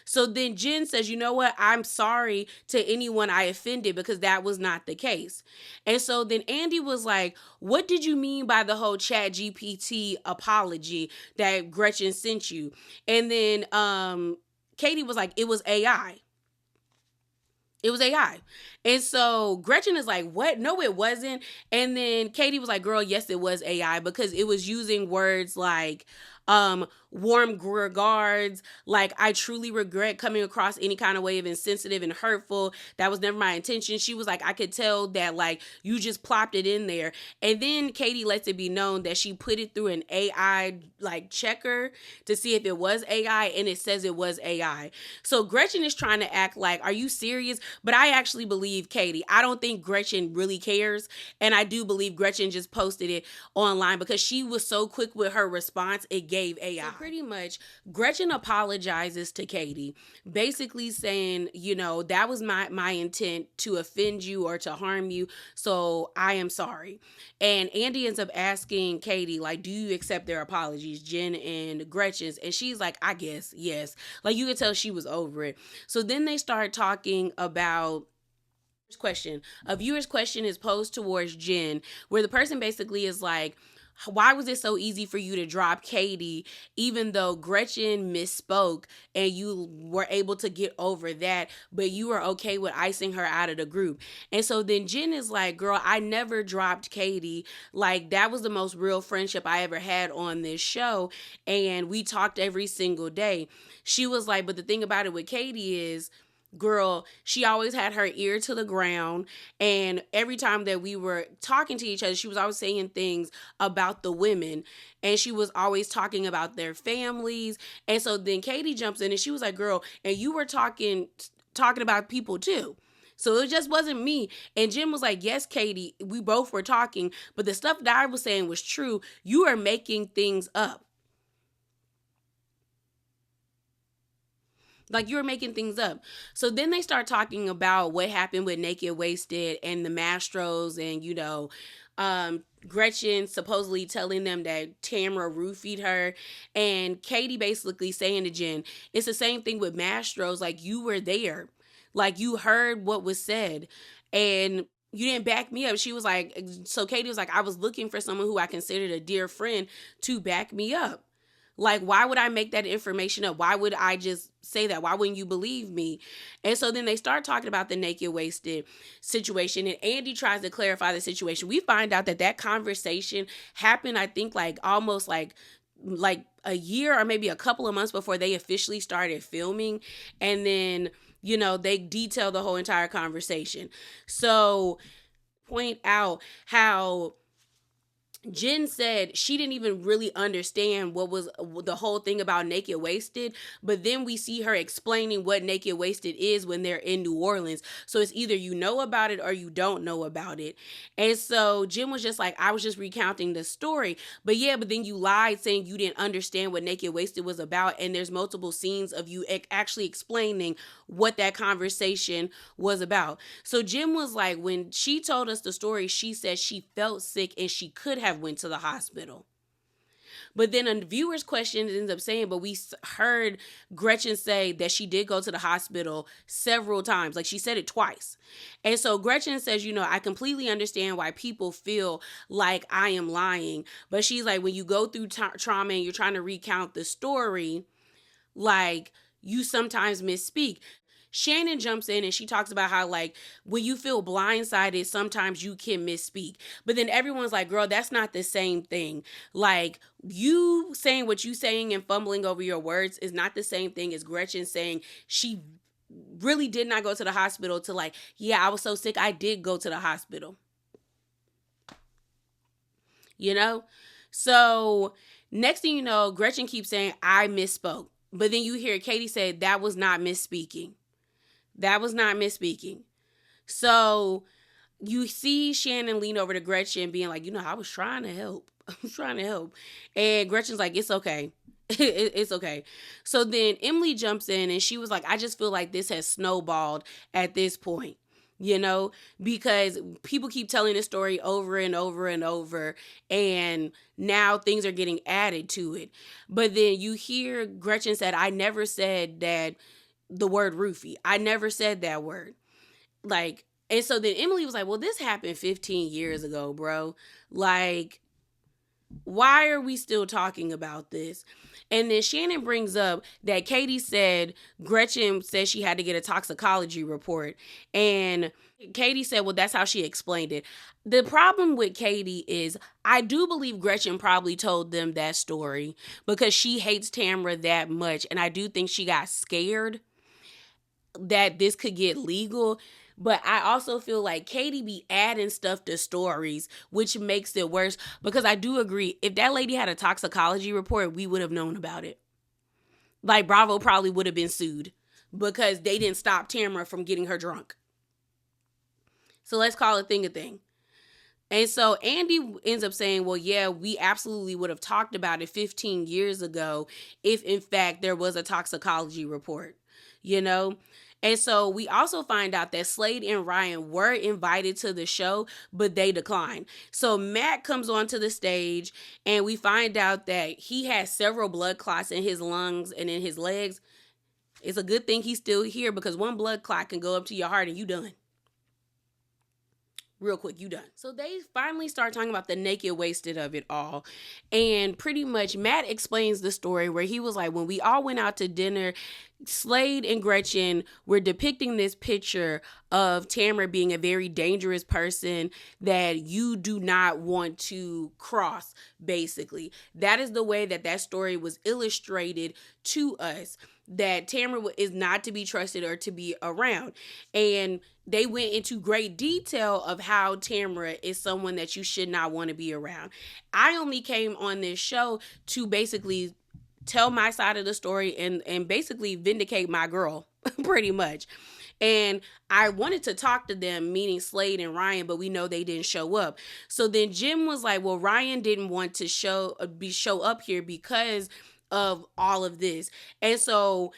S1: So then Jen says, you know what? I'm sorry to anyone I offended because that was not the case. And so then Andy was like, what did you mean by the whole chat GPT apology that Gretchen sent you? And then Katie was like, it was AI. It was AI. And so Gretchen is like, what? No, it wasn't. And then Katie was like, girl, yes, it was AI because it was using words like warm regards, like I truly regret coming across any kind of way of insensitive and hurtful. That was never my intention. She was like, I could tell that like you just plopped it in there. And then Katie lets it be known that she put it through an AI like checker to see if it was AI, and it says it was AI. So Gretchen is trying to act like, are you serious? But I actually believe Katie. I don't think Gretchen really cares. And I do believe Gretchen just posted it online because she was so quick with her response. It gave gave AI. So pretty much, Gretchen apologizes to Katie, basically saying, that was my intent to offend you or to harm you, so I am sorry. And Andy ends up asking Katie, like, do you accept their apologies, Jen and Gretchen's? And she's like, I guess, yes. Like, you could tell she was over it. So then they start talking about question. A viewer's question is posed towards Jen, where the person basically is like, why was it so easy for you to drop Katie, even though Gretchen misspoke and you were able to get over that, but you were okay with icing her out of the group? And so then Jen is like, girl, I never dropped Katie. Like, that was the most real friendship I ever had on this show. And we talked every single day. She was like, but the thing about it with Katie is, girl, she always had her ear to the ground, and every time that we were talking to each other, she was always saying things about the women, and she was always talking about their families. And so then Katie jumps in and she was like, girl, and you were talking about people too. So it just wasn't me. And Jim was like, yes, Katie, we both were talking, but the stuff that I was saying was true. You are making things up. Like, you were making things up. So then they start talking about what happened with Naked Wasted and the Mastros, and, Gretchen supposedly telling them that Tamra roofied her, and Katie basically saying to Jen, it's the same thing with Mastros. Like, you were there. Like, you heard what was said, and you didn't back me up. She was like, so Katie was like, I was looking for someone who I considered a dear friend to back me up. Like, why would I make that information up? Why would I just say that? Why wouldn't you believe me? And so then they start talking about the Naked Wasted situation, and Andy tries to clarify the situation. We find out that conversation happened, I think, like almost like a year or maybe a couple of months before they officially started filming. And then, they detail the whole entire conversation. So point out how Jen said she didn't even really understand what was the whole thing about Naked Wasted, but then we see her explaining what Naked Wasted is when they're in New Orleans. So it's either you know about it or you don't know about it. And so Jen was just like, I was just recounting the story. But then you lied saying you didn't understand what Naked Wasted was about, and there's multiple scenes of you actually explaining what that conversation was about. So Jen was like, when she told us the story, she said she felt sick and she could have went to the hospital. But then a viewer's question ends up saying, but we heard Gretchen say that she did go to the hospital several times. Like, she said it twice. And so Gretchen says, I completely understand why people feel like I am lying. But she's like, when you go through trauma and you're trying to recount the story, like, you sometimes misspeak. Shannon jumps in and she talks about how, like, when you feel blindsided, sometimes you can misspeak. But then everyone's like, girl, that's not the same thing. Like, you saying what you saying and fumbling over your words is not the same thing as Gretchen saying she really did not go to the hospital to, like, yeah, I was so sick, I did go to the hospital. So next thing you know, Gretchen keeps saying, I misspoke. But then you hear Katie say, that was not misspeaking. That was not misspeaking. So you see Shannon lean over to Gretchen being like, I was trying to help. I was trying to help. And Gretchen's like, it's okay. It's okay. So then Emily jumps in and she was like, I just feel like this has snowballed at this point, because people keep telling this story over and over and over, and now things are getting added to it. But then you hear Gretchen said, I never said that the word roofie. I never said that word. Like, and so then Emily was like, well, this happened 15 years ago, bro. Like, why are we still talking about this? And then Shannon brings up that Katie said Gretchen said she had to get a toxicology report. And Katie said, well, that's how she explained it. The problem with Katie is I do believe Gretchen probably told them that story because she hates Tamra that much. And I do think she got scared that this could get legal. But I also feel like Katie be adding stuff to stories, which makes it worse. Because I do agree, if that lady had a toxicology report, we would have known about it. Like, Bravo probably would have been sued because they didn't stop Tamra from getting her drunk. So let's call a thing a thing. And so Andy ends up saying, well, yeah, we absolutely would have talked about it 15 years ago if, in fact, there was a toxicology report, you know? And so we also find out that Slade and Ryan were invited to the show, but they declined. So Matt comes onto the stage and we find out that he has several blood clots in his lungs and in his legs. It's a good thing he's still here because one blood clot can go up to your heart and you done. Real quick, you done. So they finally start talking about the naked wasted of it all. And pretty much Matt explains the story where he was like, when we all went out to dinner, Slade and Gretchen were depicting this picture of Tamara being a very dangerous person that you do not want to cross, basically. That is the way that story was illustrated to us, that Tamara is not to be trusted or to be around. And they went into great detail of how Tamara is someone that you should not want to be around. I only came on this show to basically tell my side of the story and basically vindicate my girl, pretty much. And I wanted to talk to them, meaning Slade and Ryan, but we know they didn't show up. So then Jim was like, well, Ryan didn't want to show up here because of all of this. And so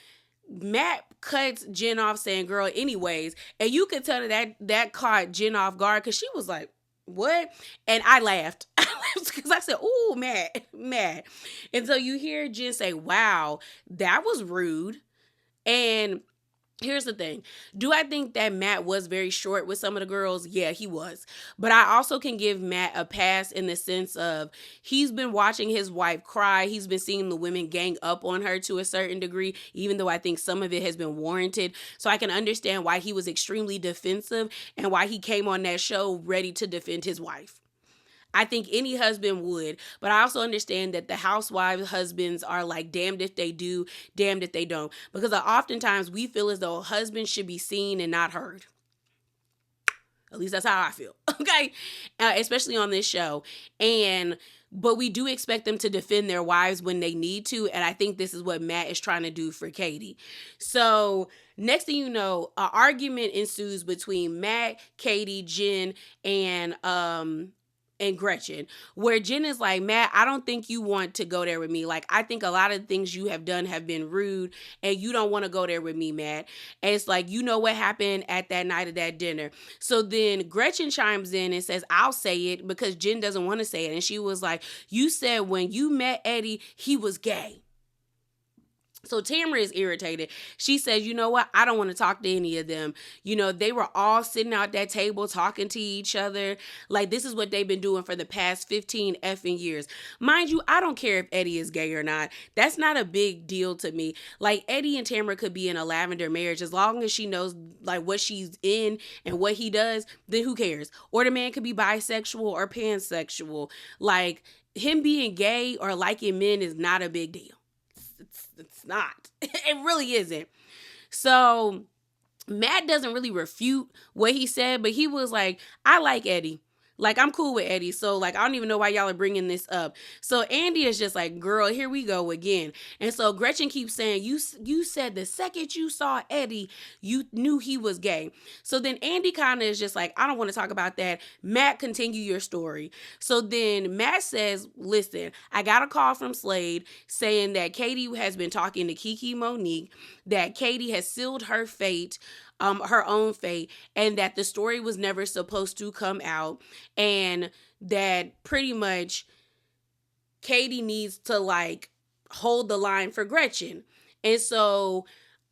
S1: Matt cuts Jen off saying, girl, anyways. And you could tell that caught Jen off guard because she was like, what? And I laughed because I said, ooh, Matt. And so you hear Jen say, wow, that was rude. And here's the thing. Do I think that Matt was very short with some of the girls? Yeah, he was. But I also can give Matt a pass in the sense of he's been watching his wife cry. He's been seeing the women gang up on her to a certain degree, even though I think some of it has been warranted. So I can understand why he was extremely defensive and why he came on that show ready to defend his wife. I think any husband would, but I also understand that the housewives husbands are like damned if they do, damned if they don't. Because oftentimes we feel as though husbands should be seen and not heard. At least that's how I feel, okay? Especially on this show. But we do expect them to defend their wives when they need to, and I think this is what Matt is trying to do for Katie. So next thing you know, an argument ensues between Matt, Katie, Jen, and Gretchen, where Jen is like, Matt, I don't think you want to go there with me. Like, I think a lot of things you have done have been rude and you don't want to go there with me, Matt. And it's like, you know what happened at that night of that dinner. So then Gretchen chimes in and says, I'll say it, because Jen doesn't want to say it. And she was like, you said when you met Eddie, he was gay. So Tamara is irritated. She says, you know what? I don't want to talk to any of them. You know, they were all sitting out that table talking to each other. Like, this is what they've been doing for the past 15 effing years. Mind you, I don't care if Eddie is gay or not. That's not a big deal to me. Like, Eddie and Tamara could be in a lavender marriage. As long as she knows, like, what she's in and what he does, then who cares? Or the man could be bisexual or pansexual. Like, him being gay or liking men is not a big deal. It's not. It really isn't. So Matt doesn't really refute what he said, but he was like, I like Eddie. Like, I'm cool with Eddie. So, like, I don't even know why y'all are bringing this up. So Andy is just like, girl, here we go again. And so Gretchen keeps saying, you said the second you saw Eddie, you knew he was gay. So then Andy kind of is just like, I don't want to talk about that. Matt, continue your story. So then Matt says, listen, I got a call from Slade saying that Katie has been talking to Kiki Monique, that Katie has sealed her fate, her own fate, and that the story was never supposed to come out, and that pretty much Katie needs to, like, hold the line for Gretchen. And so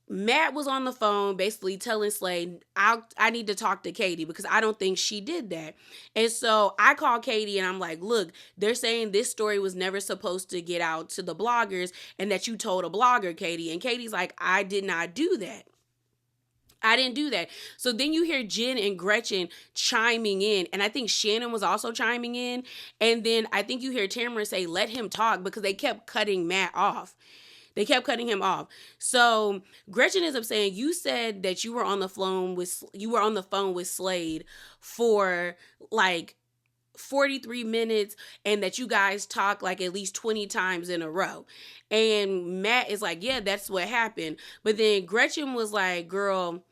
S1: Matt was on the phone basically telling Slade, I need to talk to Katie because I don't think she did that. And so I called Katie and I'm like, look, they're saying this story was never supposed to get out to the bloggers and that you told a blogger, Katie. And Katie's like, I did not do that. I didn't do that. So then you hear Jen and Gretchen chiming in. And I think Shannon was also chiming in. And then I think you hear Tamara say, let him talk, because they kept cutting Matt off. They kept cutting him off. So Gretchen ends up saying, you said that you were on the phone with Slade for like 43 minutes and that you guys talk like at least 20 times in a row. And Matt is like, yeah, that's what happened. But then Gretchen was like, girl,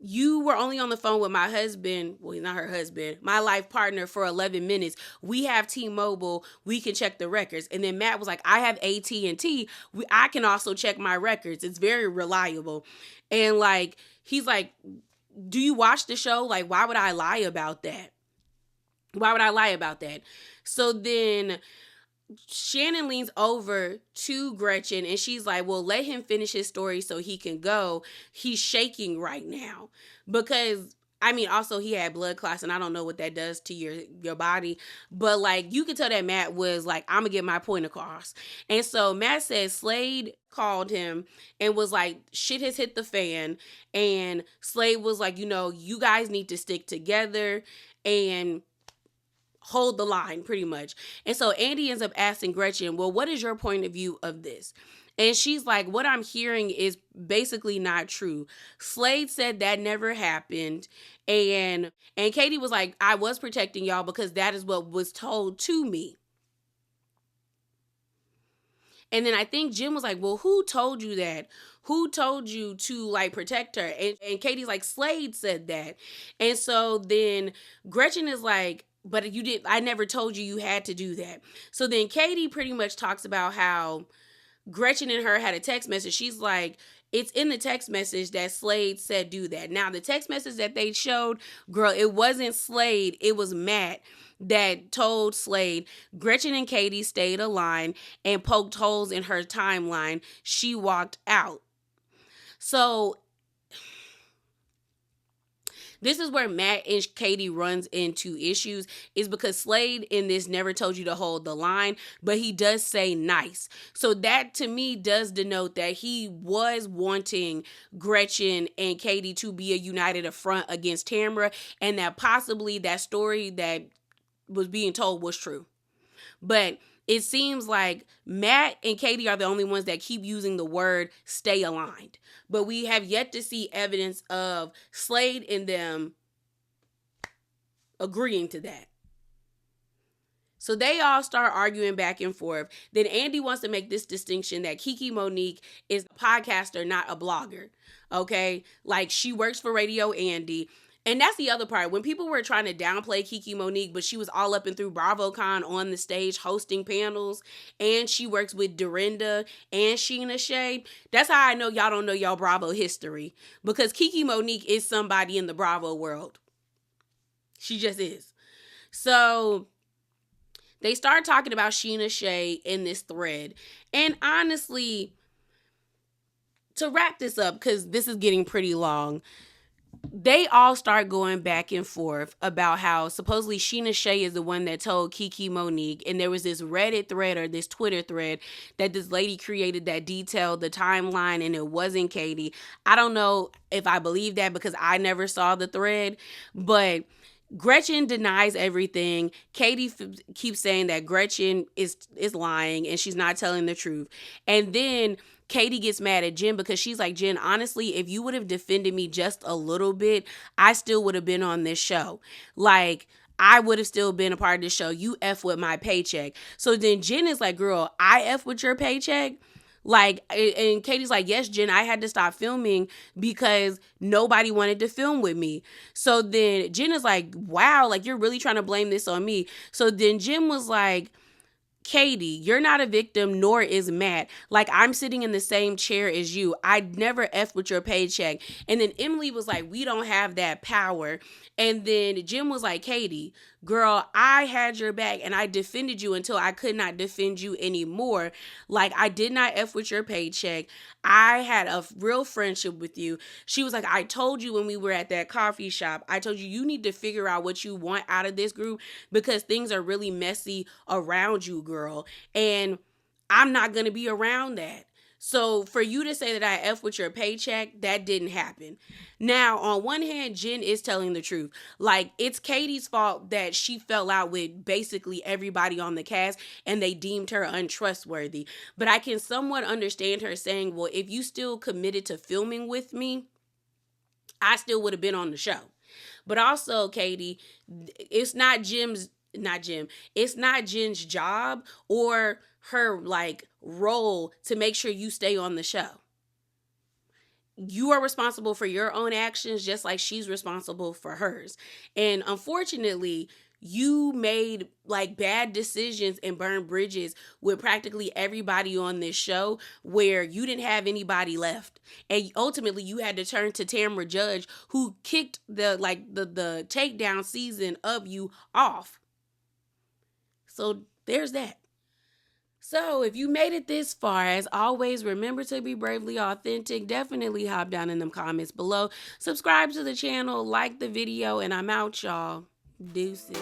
S1: you were only on the phone with my husband, well, not her husband, my life partner for 11 minutes. We have T-Mobile. We can check the records. And then Matt was like, I have AT&T. I can also check my records. It's very reliable. And like, he's like, do you watch the show? Like, why would I lie about that? Why would I lie about that? So then Shannon leans over to Gretchen and she's like, well, let him finish his story so he can go. He's shaking right now because, I mean, also he had blood clots and I don't know what that does to your body. But like, you could tell that Matt was like, I'm gonna get my point across. And so Matt said Slade called him and was like, shit has hit the fan. And Slade was like, you guys need to stick together and hold the line, pretty much. And so Andy ends up asking Gretchen, well, what is your point of view of this? And she's like, what I'm hearing is basically not true. Slade said that never happened. And Katie was like, I was protecting y'all because that is what was told to me. And then I think Jim was like, well, who told you that? Who told you to like protect her? And Katie's like, Slade said that. And so then Gretchen is like, but I never told you had to do that. So then Katie pretty much talks about how Gretchen and her had a text message. She's like, it's in the text message that Slade said do that. Now, the text message that they showed, girl, it wasn't Slade. It was Matt that told Slade Gretchen and Katie stayed aligned and poked holes in her timeline. She walked out. So this is where Matt and Katie runs into issues, is because Slade in this never told you to hold the line, but he does say nice. So that to me does denote that he was wanting Gretchen and Katie to be a united front against Tamra, and that possibly that story that was being told was true. But it seems like Matt and Katie are the only ones that keep using the word stay aligned. But we have yet to see evidence of Slade and them agreeing to that. So they all start arguing back and forth. Then Andy wants to make this distinction that Kiki Monique is a podcaster, not a blogger. Okay? Like, she works for Radio Andy. And that's the other part. When people were trying to downplay Kiki Monique, but she was all up and through BravoCon on the stage hosting panels, and she works with Dorinda and Sheena Shea, that's how I know y'all don't know y'all Bravo history. Because Kiki Monique is somebody in the Bravo world. She just is. So they start talking about Sheena Shea in this thread. And honestly, to wrap this up, because this is getting pretty long, they all start going back and forth about how supposedly Sheena Shea is the one that told Kiki Monique. And there was this Reddit thread or this Twitter thread that this lady created that detailed the timeline, and it wasn't Katie. I don't know if I believe that because I never saw the thread, but Gretchen denies everything. Katie keeps saying that Gretchen is lying and she's not telling the truth. And then Katie gets mad at Jen because she's like, Jen, honestly, if you would have defended me just a little bit, I still would have been on this show. Like, I would have still been a part of this show. You F with my paycheck. So then Jen is like, girl, I F with your paycheck? Like, and Katie's like, yes, Jen, I had to stop filming because nobody wanted to film with me. So then Jen is like, wow, like, you're really trying to blame this on me. So then Jen was like, Katie, you're not a victim, nor is Matt. Like, I'm sitting in the same chair as you. I'd never F with your paycheck. And then Emily was like, we don't have that power. And then Jim was like, Katie, girl, I had your back and I defended you until I could not defend you anymore. Like, I did not F with your paycheck. I had a real friendship with you. She was like, I told you when we were at that coffee shop, I told you, you need to figure out what you want out of this group because things are really messy around you, girl. And I'm not going to be around that. So for you to say that I F with your paycheck, that didn't happen. Now, on one hand, Jen is telling the truth. Like, it's Katie's fault that she fell out with basically everybody on the cast and they deemed her untrustworthy. But I can somewhat understand her saying, well, if you still committed to filming with me, I still would have been on the show. But also, Katie, it's not Jen's job or her like role to make sure you stay on the show. you are responsible for your own actions just like she's responsible for hers. And unfortunately, you made like bad decisions and burned bridges with practically everybody on this show where you didn't have anybody left. And ultimately you had to turn to Tamra Judge, who kicked the takedown season of you off. So there's that. So if you made it this far, as always, remember to be bravely authentic. Definitely hop down in them comments below. Subscribe to the channel, like the video, and I'm out, y'all. Deuces.